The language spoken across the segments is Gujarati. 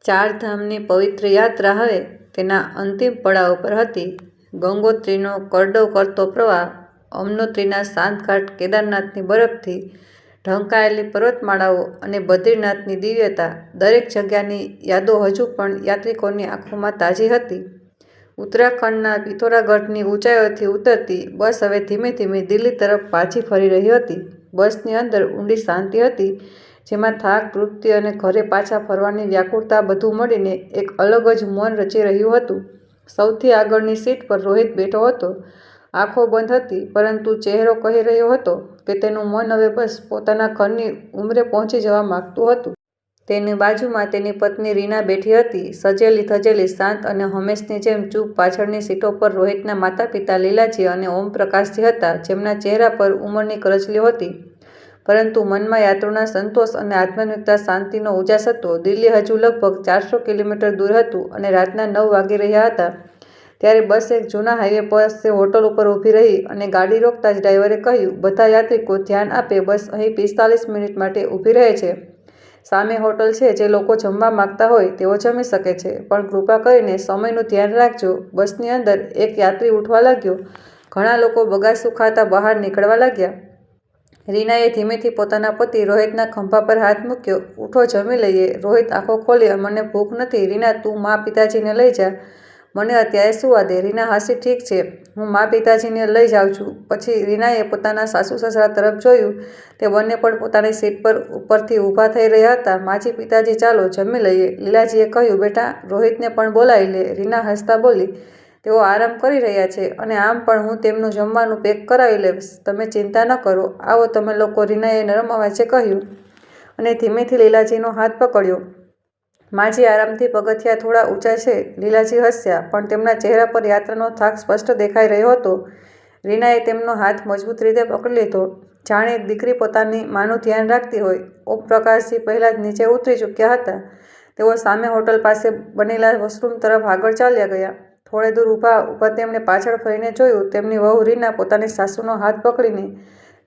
ચારધામની પવિત્ર યાત્રા હવે તેના અંતિમ પડાવ પર હતી. ગંગોત્રીનો કરડો કરતો પ્રવાહ, અમનોત્રીના શાંત ઘાટ, કેદારનાથની બરફથી ઢંકાયેલી પર્વતમાળાઓ અને બદ્રીનાથની દિવ્યતા, દરેક જગ્યાની યાદો હજુ પણ યાત્રિકોની આંખોમાં તાજી હતી. ઉત્તરાખંડના પિથોરાગઢની ઊંચાઈઓથી ઉતરતી બસ હવે ધીમે ધીમે દિલ્હી તરફ પાછી ફરી રહી હતી. બસની અંદર ઊંડી શાંતિ હતી, જેમાં થાક, તૃપ્તિ અને ઘરે પાછા ફરવાની વ્યાકુળતા બધું મળીને એક અલગ જ મૌન રચી રહ્યું હતું. સૌથી આગળની સીટ પર રોહિત બેઠો હતો. આંખો બંધ હતી, પરંતુ ચહેરો કહી રહ્યો હતો કે તેનું મન હવે બસ પોતાના ઘરની ઉંમરે પહોંચી જવા માંગતું હતું. તેની બાજુમાં તેની પત્ની રીના બેઠી હતી, સજેલી ધજેલી, શાંત અને હંમેશની જેમ ચૂપ. પાછળની સીટો પર રોહિતના માતા-પિતા લીલાજી અને ઓમપ્રકાશજી હતા, જેમના ચહેરા પર ઉંમરની કરચલીઓ હતી, પરંતુ મનમાં યાત્રાનો સંતોષ અને આધ્યાત્મિક શાંતિનો ઉજાસ હતો. દિલ્હી હજુ લગભગ 400 કિલોમીટર દૂર હતું અને રાતના 9 વાગી રહ્યા હતા ત્યારે બસ એક જૂના હાઈવે પાસે હોટલ ઉપર ઊભી રહી અને ગાડી રોકતા જ ડ્રાઈવરે કહ્યું, બધા યાત્રિકો ધ્યાન આપે, બસ અહીં 45 મિનિટ માટે ઊભી રહે છે. સામે હોટલ છે. જે લોકો જમવા માંગતા હોય તેઓ જમી શકે છે, પણ કૃપા કરીને સમયનું ધ્યાન રાખજો. બસની અંદર એક યાત્રી ઉઠવા લાગ્યો. ઘણા લોકો બગાસું ખાતા બહાર નીકળવા લાગ્યા. રીનાએ ધીમેથી પોતાના પતિ રોહિતના ખભા પર હાથ મૂક્યો. ઉઠો, જમી લઈએ. રોહિત આંખો ખોલી, મને ભૂખ નથી. રીના, તું મા-પિતાજીને લઈ જા, મને અત્યારે સૂવા દે. રીના હસી, ઠીક છે, હું મા-પિતાજીને લઈ જાઉં છું. પછી રીનાએ પોતાના સાસુ-સસરા તરફ જોયું. તે બંને પણ પોતાની સીટ પર ઉપરથી ઊભા થઈ રહ્યા હતા. માજી, પિતાજી, ચાલો જમી લઈએ. લીલાજીએ કહ્યું, બેટા, રોહિતને પણ બોલાવી લે. રીના હસતા બોલી, તેઓ આરામ કરી રહ્યા છે અને આમ પણ હું તેમનું જમવાનું પેક કરાવી લઈશ, તમે ચિંતા ન કરો. આવો તમે લોકો, રીનાએ નરમ અવાજે કહ્યું અને ધીમેથી લીલાજીનો હાથ પકડ્યો. માજી, આરામથી, પગથિયાં થોડા ઊંચા છે. લીલાજી હસ્યા, પણ તેમના ચહેરા પર યાત્રાનો થાક સ્પષ્ટ દેખાઈ રહ્યો હતો. રીનાએ તેમનો હાથ મજબૂત રીતે પકડી લીધો, જાણે એક દીકરી પોતાની માનું ધ્યાન રાખતી હોય. ઓમપ્રકાશજી પહેલા જ નીચે ઉતરી ચૂક્યા હતા. તેઓ સામે હોટલ પાસે બનેલા વોશરૂમ તરફ આગળ ચાલ્યા ગયા. થોડે દૂર ઊભા તેમણે પાછળ ફરીને જોયું. તેમની વહુ રીના પોતાની સાસુનો હાથ પકડીને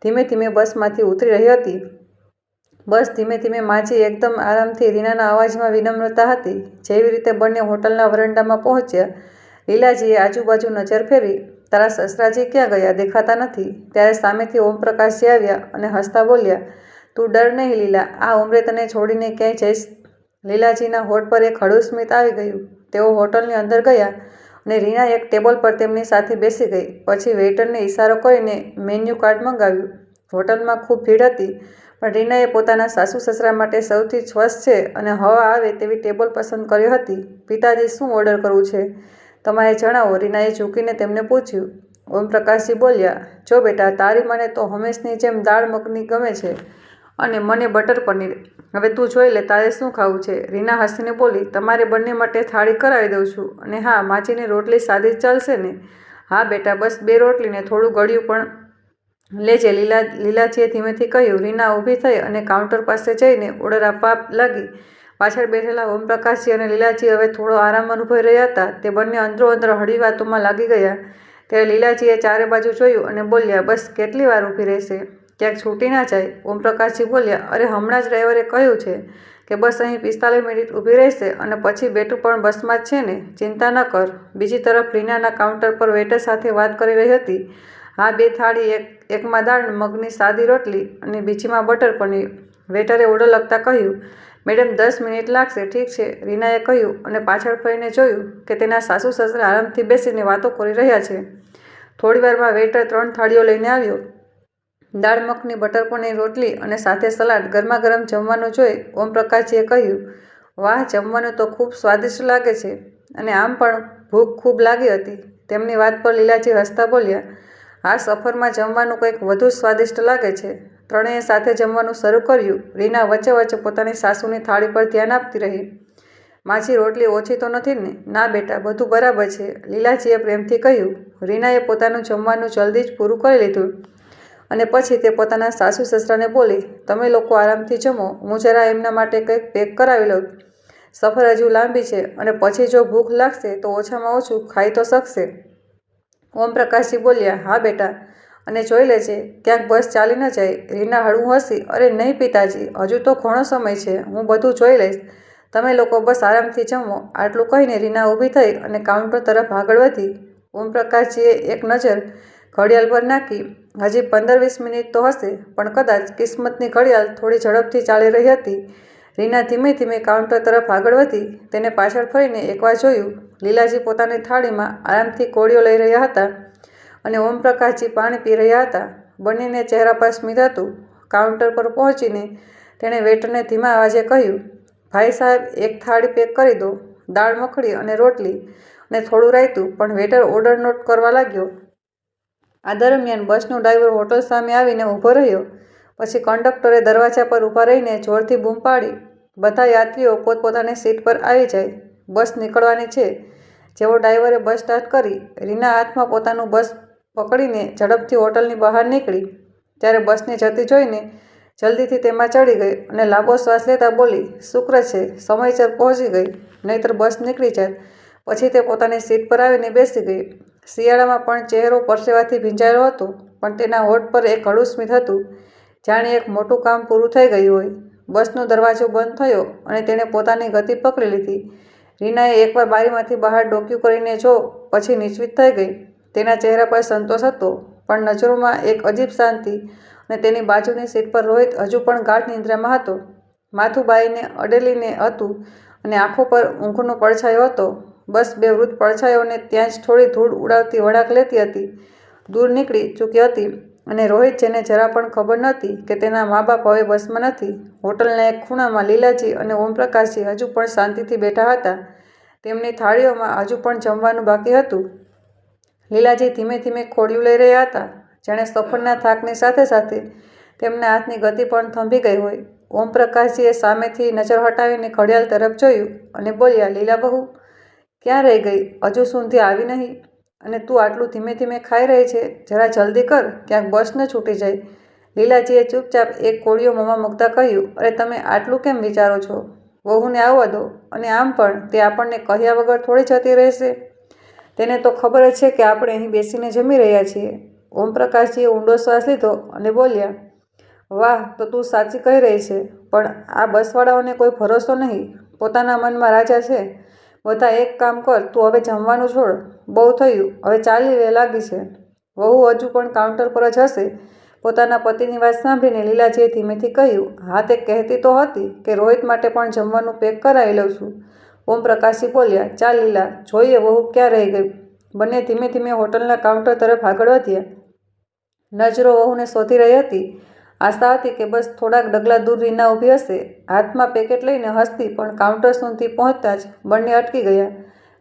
ધીમે ધીમે બસમાંથી ઉતરી રહી હતી. બસ ધીમે ધીમે. માજી એકદમ આરામથી. રીનાના અવાજમાં વિનમ્રતા હતી. જેવી રીતે બંને હોટલના વરંડામાં પહોંચ્યા, લીલાજીએ આજુબાજુ નજર ફેરવી. તારા સસરાજી ક્યાં ગયા? દેખાતા નથી. ત્યારે સામેથી ઓમપ્રકાશજી આવ્યા અને હસતા બોલ્યા, તું ડર નહીં લીલા, આ ઉંમરે તને છોડીને ક્યાંય જઈશ? લીલાજીના હોઠ પર એક હળવું સ્મિત આવી ગયું. તેઓ હોટલની અંદર ગયા અને રીના એક ટેબલ પર તેમની સાથે બેસી ગઈ. પછી વેઇટરને ઇશારો કરીને મેન્યુ કાર્ડ મંગાવ્યું. હોટલમાં ખૂબ ભીડ હતી, પણ રીનાએ પોતાના સાસુ-સસરા માટે સૌથી સ્વચ્છ છે અને હવા આવે તેવી ટેબલ પસંદ કરી હતી. પિતાજી, શું ઓર્ડર કરવું છે? તમારે જણાવો, રીનાએ ઝૂકીને તેમને પૂછ્યું. ઓમપ્રકાશજી બોલ્યા, જો બેટા, તારી મને તો હંમેશની જેમ દાળ મખની ગમે છે અને મને બટર પનીર. હવે તું જોઈ લે, તારે શું ખાવું છે? રીના હસીને બોલી, તમારે બંને માટે થાળી કરાવી દઉં છું. અને હા, માજીની રોટલી સાદી ચાલશે ને? હા બેટા, બસ 2 રોટલી ને થોડું ગળ્યું પણ લેજે. લીલાજીએ ધીમેથી કહ્યું. રીના ઊભી થઈ અને કાઉન્ટર પાસે જઈને ઓર્ડર આપવા લાગી. પાછળ બેઠેલા ઓમપ્રકાશજી અને લીલાજી હવે થોડો આરામ અનુભવી રહ્યા હતા. તે બંને અંદરો-અંદર હળવી વાતોમાં લાગી ગયા. ત્યારે લીલાજીએ ચારે બાજુ જોયું અને બોલ્યા, બસ કેટલી વાર ઊભી રહેશે? ક્યાંક છૂટી ના જાય? ઓમપ્રકાશજી બોલ્યા, અરે હમણાં જ ડ્રાઈવરે કહ્યું છે કે બસ અહીં 45 મિનિટ ઊભી રહેશે અને પછી બેટું પણ બસમાં જ છે ને, ચિંતા ન કર. બીજી તરફ રીનાના કાઉન્ટર પર વેઇટર સાથે વાત કરી રહી હતી. હા, 2 થાળી, એકમાં દાળ મગની સાદી રોટલી અને બીજીમાં બટર પનીર. વેઇટરે ઓર્ડર લખતા કહ્યું, મેડમ 10 મિનિટ લાગશે. ઠીક છે, રીનાએ કહ્યું અને પાછળ ફરીને જોયું કે તેના સાસુ-સસરા આરામથી બેસીને વાતો કરી રહ્યા છે. થોડીવારમાં વેઇટર 3 થાળીઓ લઈને આવ્યો. દાળ મખની, બટર પનીર, રોટલી અને સાથે સલાડ. ગરમા-ગરમ જમવાનું જોઈ ઓમપ્રકાશજીએ કહ્યું, વાહ, જમવાનું તો ખૂબ સ્વાદિષ્ટ લાગે છે અને આમ પણ ભૂખ ખૂબ લાગી હતી. તેમની વાત પર લીલાજી હસતા બોલ્યા, આ સફરમાં જમવાનું કંઈક વધુ સ્વાદિષ્ટ લાગે છે. ત્રણેય સાથે જમવાનું શરૂ કર્યું. રીના વચ્ચે વચ્ચે પોતાની સાસુની થાળી પર ધ્યાન આપતી રહી. માજી, રોટલી ઓછી તો નથી ને? ના બેટા, બધું બરાબર છે, લીલાજીએ પ્રેમથી કહ્યું. રીનાએ પોતાનું જમવાનું જલ્દી જ પૂરું કરી લીધું અને પછી તે પોતાના સાસુ-સસરાને બોલી, તમે લોકો આરામથી જમો, હું જરા એમના માટે કંઈક પેક કરાવી લઉં. સફર હજુ લાંબી છે અને પછી જો ભૂખ લાગશે તો ઓછામાં ઓછું ખાઈ તો શકશે. ઓમપ્રકાશજી બોલ્યા, હા બેટા, અને જોઈ લેજે ક્યાંક બસ ચાલી ન જાય. રીના હળવું હસી, અરે નહીં પિતાજી, હજુ તો ઘણો સમય છે, હું બધું જોઈ લઈશ. તમે લોકો બસ આરામથી જમો. આટલું કહીને રીના ઊભી થઈ અને કાઉન્ટર તરફ આગળ વધી. ઓમપ્રકાશજીએ એક નજર ઘડિયાળ પર નાખી. હજી 15-20 મિનિટ તો હશે, પણ કદાચ કિસ્મતની ઘડિયાળ થોડી ઝડપથી ચાલી રહી હતી. રીના ધીમે ધીમે કાઉન્ટર તરફ આગળ વધી. તેને પાછળ ફરીને એકવાર જોયું. લીલાજી પોતાની થાળીમાં આરામથી કોળીઓ લઈ રહ્યા હતા અને ઓમપ્રકાશજી પાણી પી રહ્યા હતા. બંનેને ચહેરા પર સ્મિત હતું. કાઉન્ટર પર પહોંચીને તેણે વેઇટરને ધીમા અવાજે કહ્યું, ભાઈ સાહેબ, એક થાળી પેક કરી દો. દાળ મખણી અને રોટલી અને થોડું રાયતું. પણ વેઇટર ઓર્ડર નોટ કરવા લાગ્યો. આ દરમિયાન બસનો ડ્રાઈવર હોટલ સામે આવીને ઊભો રહ્યો. પછી કંડક્ટરે દરવાજા પર ઊભા રહીને જોરથી બૂમ પાડી, બધા યાત્રીઓ પોતપોતાની સીટ પર આવી જાય, બસ નીકળવાની છે. જેવો ડ્રાઈવરે બસ સ્ટાર્ટ કરી, રીના હાથમાં પોતાનું બસ પકડીને ઝડપથી હોટલની બહાર નીકળી. ત્યારે બસને જતી જોઈને જલ્દીથી તેમાં ચડી ગઈ અને લાંબો શ્વાસ લેતા બોલી, શુક્ર છે સમયસર પહોંચી ગઈ, નહીંતર બસ નીકળી જાત. પછી તે પોતાની સીટ પર આવીને બેસી ગઈ. શિયાળામાં પણ ચહેરો પરસેવાથી ભીંજાયેલો હતો, પણ તેના હોઠ પર એક હળવું સ્મિત હતું, જાણે એક મોટું કામ પૂરું થઈ ગયું હોય. બસનો દરવાજો બંધ થયો અને તેણે પોતાની ગતિ પકડી લીધી. રીનાએ એકવાર બારીમાંથી બહાર ડોકિયું કરીને જો, પછી નિશ્ચિત થઈ ગઈ. તેના ચહેરા પર સંતોષ હતો, પણ નજરોમાં એક અજીબ શાંતિ. અને તેની બાજુની સીટ પર રોહિત હજુ પણ ગાઢ નિંદ્રામાં હતો. માથું બાઈને અડેલીને હતું અને આંખો પર ઊંઘનો પડછાયો હતો. બસ બે વૃદ્ધ પડછાયાઓને ત્યાં જ થોડી ધૂળ ઉડાવતી વળાંક લેતી હતી. દૂર નીકળી ચૂકી હતી અને રોહિત, જેને જરા પણ ખબર નહોતી કે તેના મા બાપ હવે બસમાં નથી, હોટલના એક ખૂણામાં લીલાજી અને ઓમપ્રકાશજી હજુ પણ શાંતિથી બેઠા હતા. તેમની થાળીઓમાં હજુ પણ જમવાનું બાકી હતું. લીલાજી ધીમે ધીમે કોળિયું લઈ રહ્યા હતા, જાણે સફરના થાકની સાથે સાથે તેમના હાથની ગતિ પણ થંભી ગઈ હોય. ઓમપ્રકાશજીએ સામેથી નજર હટાવીને ઘડિયાળ તરફ જોયું અને બોલ્યા, લીલા બહુ, ક્યાં રહી ગઈ? હજુ સુધી આવી નહીં? અને તું આટલું ધીમે ધીમે ખાઈ રહી છે, જરા જલ્દી કર, ક્યાંક બસ ન છૂટી જાય. લીલાજીએ ચૂપચાપ એક કોળિયો મોંમાં મૂકતા કહ્યું, અરે તમે આટલું કેમ વિચારો છો? વહુને આવવા દો. અને આમ પણ તે આપણને કહ્યા વગર થોડી જતી રહેશે. તેને તો ખબર જ છે કે આપણે અહીં બેસીને જમી રહ્યા છીએ. ઓમપ્રકાશજીએ ઊંડો શ્વાસ લીધો અને બોલ્યા, વાહ, તો તું સાચી કહી રહી છે. પણ આ બસવાળાઓને કોઈ ભરોસો નહીં, પોતાના મનમાં રાજા છે. બધા એક કામ કર, તું હવે જમવાનું છોડ. બહુ થયું, હવે ચાલી લાગી છે. વહુ હજુ પણ કાઉન્ટર પર જ હશે. પોતાના પતિની વાત સાંભળીને લીલાજીએ ધીમેથી કહ્યું, હા, તે કહેતી તો હતી કે રોહિત માટે પણ જમવાનું પેક કરાવી લઉં છું. ઓમપ્રકાશજી બોલ્યા, ચાલ લીલા, જોઈએ વહુ ક્યાં રહી ગઈ. બંને ધીમે ધીમે હોટલના કાઉન્ટર તરફ આગળ વધ્યા. નજરો વહુને શોધી રહી હતી. આશા હતી કે બસ થોડાક ડગલા દૂર રીના ઊભી હશે, હાથમાં પેકેટ લઈને હસતી, પણ કાઉન્ટર સુધી પહોંચતા જ બંને અટકી ગયા.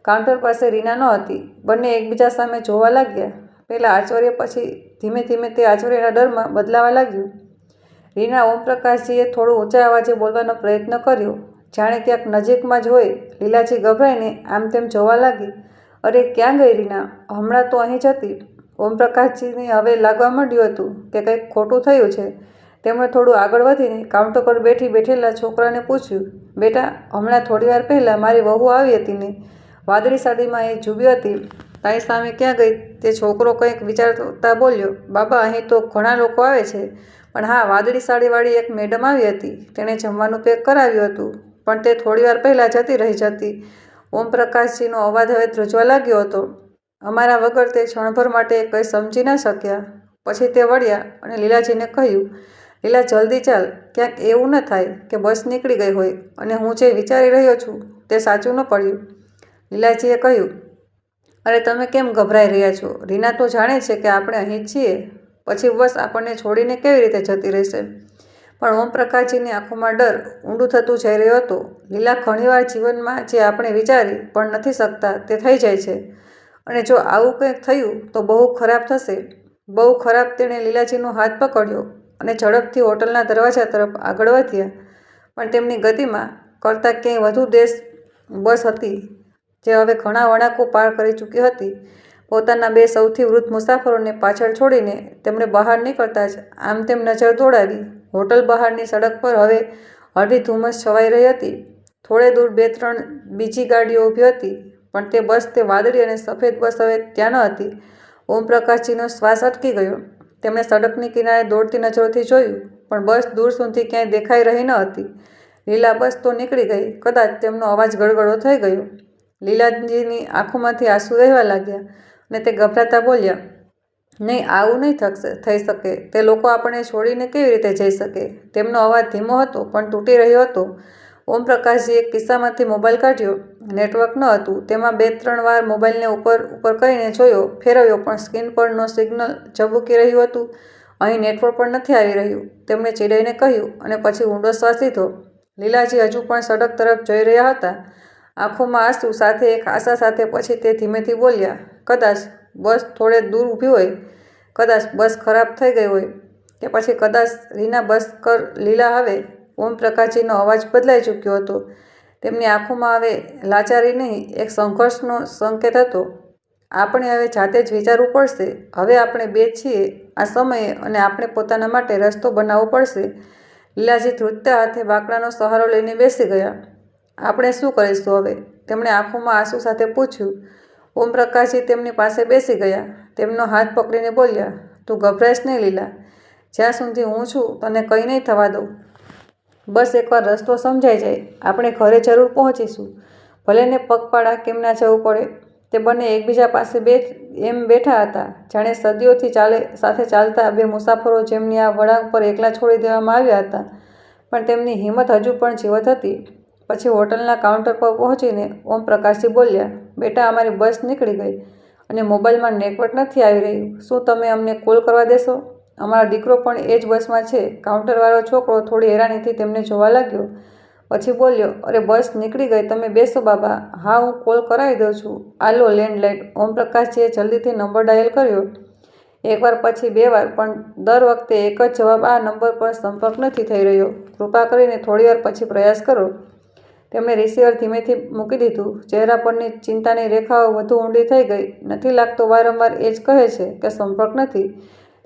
કાઉન્ટર પાસે રીના ન હતી. બંને એકબીજા સામે જોવા લાગ્યા. પહેલાં આશ્ચર્ય, પછી ધીમે ધીમે તે આશ્ચર્યના ડરમાં બદલાવા લાગ્યું. રીના ઓમપ્રકાશજીએ થોડું ઊંચા અવાજે બોલવાનો પ્રયત્ન કર્યો, જાણે ક્યાંક નજીકમાં જ હોય. લીલાજી ગભરાઈને આમ તેમ જોવા લાગી. અરે ક્યાં ગઈ રીના? હમણાં તો અહીં જ હતી. ઓમપ્રકાશજીને હવે લાગવા માંડ્યું હતું કે કંઈક ખોટું થયું છે. તેમણે થોડું આગળ વધીને કાઉન્ટર પર બેઠેલા છોકરાને પૂછ્યું, બેટા, હમણાં થોડીવાર પહેલાં મારી વહુ આવી હતી ને? વાદળી સાડીમાં એ ઊભી હતી, તારી સામે ક્યાં ગઈ? તે છોકરો કંઈક વિચારતા બોલ્યો, બાબા, અહીં તો ઘણા લોકો આવે છે, પણ હા, વાદળી સાડીવાળી એક મેડમ આવી હતી. તેણે જમવાનું પેક કરાવ્યું હતું, પણ તે થોડીવાર પહેલાં જતી રહી હતી. ઓમપ્રકાશજીનો અવાજ હવે ધ્રુજવા લાગ્યો હતો. અમારા વગર તે ક્ષણભર માટે કંઈ સમજી ન શક્યા. પછી તે વળ્યા અને લીલાજીને કહ્યું, લીલા, જલ્દી ચાલ, ક્યાંક એવું ન થાય કે બસ નીકળી ગઈ હોય અને હું જે વિચારી રહ્યો છું તે સાચું ન પડ્યું. લીલાજીએ કહ્યું, અરે તમે કેમ ગભરાઈ રહ્યા છો? રીના તો જાણે છે કે આપણે અહીં જ છીએ. પછી બસ આપણને છોડીને કેવી રીતે જતી રહેશે? પણ ઓમપ્રકાશજીની આંખોમાં ડર ઊંડું થતું જઈ રહ્યો હતો. લીલા, ઘણીવાર જીવનમાં જે આપણે વિચારી પણ નથી શકતા તે થઈ જાય છે. અને જો આવું કંઈક થયું તો બહુ ખરાબ થશે. બહુ ખરાબ. તેણે લીલાજીનો હાથ પકડ્યો અને ઝડપથી હોટલના દરવાજા તરફ આગળ વધ્યા. પણ તેમની ગતિમાં કરતાં ક્યાંય વધુ તેજ બસ હતી, જે હવે ઘણા વળાંકો પાર કરી ચૂકી હતી. પોતાના બે સૌથી વૃદ્ધ મુસાફરોને પાછળ છોડીને તેમણે બહાર નીકળતા જ આમ તેમ નજર દોડાવી. હોટલ બહારની સડક પર હવે હળવી ધુમ્મસ છવાઈ રહી હતી. થોડે દૂર 2-3 બીજી ગાડીઓ ઊભી હતી, પણ તે બસ, તે વાદળી અને સફેદ બસ હવે ત્યાં ન હતી. ઓમપ્રકાશજીનો શ્વાસ અટકી ગયો. તેમણે સડકની કિનારે દોડતી નજરોથી જોયું, પણ બસ દૂર સુધી ક્યાંય દેખાઈ રહી ન હતી. લીલા બસ તો નીકળી ગઈ. કદાચ તેમનો અવાજ ગળગળો થઈ ગયો. લીલાજીની આંખોમાંથી આંસુ વહેવા લાગ્યા અને તે ગભરાતા બોલ્યા, નહીં, આવું નહીં થઈ શકે. તે લોકો આપણને છોડીને કેવી રીતે જઈ શકે? તેમનો અવાજ ધીમો હતો પણ તૂટી રહ્યો હતો. ઓમપ્રકાશજીએ ખિસ્સામાંથી મોબાઈલ કાઢ્યો. નેટવર્ક ન હતું. તેમાં 2-3 વાર મોબાઈલને ઉપર કરીને જોયો, ફેરવ્યો, પણ સ્ક્રીન પર નો સિગ્નલ ઝબૂકી રહ્યું હતું. અહીં નેટવર્ક પણ નથી આવી રહ્યું. તેમણે ચીડાઈને કહ્યું અને પછી ઊંડો શ્વાસ લીધો. લીલાજી હજુ પણ સડક તરફ જોઈ રહ્યા હતા, આંખોમાં આંસુ સાથે એક આશા સાથે. પછી તે ધીમેથી બોલ્યા, કદાચ બસ થોડે દૂર ઊભી હોય, કદાચ બસ ખરાબ થઈ ગઈ હોય, કે પછી કદાચ રીના બસ કર લીલા. હવે ઓમપ્રકાશજીનો અવાજ બદલાઈ ચૂક્યો હતો. તેમની આંખોમાં હવે લાચારી નહીં, એક સંઘર્ષનો સંકેત હતો. આપણે હવે જાતે જ વિચારવું પડશે. હવે આપણે 2 છીએ આ સમયે અને આપણે પોતાના માટે રસ્તો બનાવવો પડશે. લીલાજી ધ્રુજતા હાથે બાકડાનો સહારો લઈને બેસી ગયા. આપણે શું કરીશું હવે? તેમણે આંખોમાં આંસુ સાથે પૂછ્યું. ઓમપ્રકાશજી તેમની પાસે બેસી ગયા. તેમનો હાથ પકડીને બોલ્યા, તું ગભરાઈશ નહીં લીલા. જ્યાં સુધી હું છું તને કંઈ નહીં થવા દઉં. બસ એકવાર રસ્તો સમજાઈ જાય, આપણે ઘરે જરૂર પહોંચીશું. ભલે ને પગપાળા કેમ ના જવું પડે. તે બંને એકબીજા પાસે એમ બેઠા હતા, જાણે સદીઓથી સાથે ચાલતા 2 મુસાફરો જેમની આ વળાંક પર એકલા છોડી દેવામાં આવ્યા હતા. પણ તેમની હિંમત હજુ પણ જીવત હતી. પછી હોટલના કાઉન્ટર પર પહોંચીને ઓમપ્રકાશજી બોલ્યા, બેટા, અમારી બસ નીકળી ગઈ અને મોબાઈલમાં નેટવર્ક નથી આવી રહ્યું. શું તમે અમને કોલ કરવા દેશો? અમારો દીકરો પણ એ જ બસમાં છે. કાઉન્ટરવાળો છોકરો થોડી હેરાનીથી તેમને જોવા લાગ્યો. પછી બોલ્યો, અરે, બસ નીકળી ગઈ, તમે બેસો બાબા. હા, હું કોલ કરાવી દઉં છું. આ લો લેન્ડલાઇન. ઓમપ્રકાશજીએ જલ્દીથી નંબર ડાયલ કર્યો. 1 વાર, પછી 2 વાર, પણ દર વખતે એક જ જવાબ, આ નંબર પર સંપર્ક નથી થઈ રહ્યો. કૃપા કરીને થોડીવાર પછી પ્રયાસ કરો. તેમણે રિસીવર ધીમેથી મૂકી દીધું. ચહેરા પરની ચિંતાની રેખાઓ વધુ ઊંડી થઈ ગઈ. નથી લાગતો વારંવાર એ જ કહે છે કે સંપર્ક નથી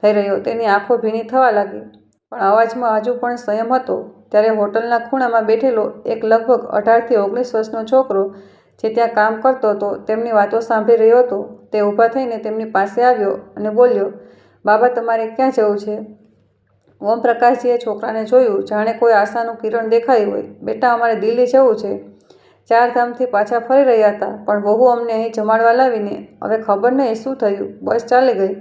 થઈ રહ્યો. તેની આંખો ભીની થવા લાગી, પણ અવાજમાં હજુ પણ સંયમ હતો. ત્યારે હોટલના ખૂણામાં બેઠેલો એક લગભગ 18 થી 19 વર્ષનો છોકરો, જે ત્યાં કામ કરતો હતો, તેમની વાતો સાંભળી રહ્યો હતો. તે ઊભા થઈને તેમની પાસે આવ્યો અને બોલ્યો, બાબા, તમારે ક્યાં જવું છે? ઓમપ્રકાશજીએ છોકરાને જોયું, જાણે કોઈ આશાનું કિરણ દેખાઈ હોય. બેટા, અમારે દિલ્હી જવું છે. 4 ધામથી પાછા ફરી રહ્યા હતા, પણ બહુ અમને અહીં જમાડવા લાવીને હવે ખબર નહીં શું થયું, બસ ચાલી ગઈ.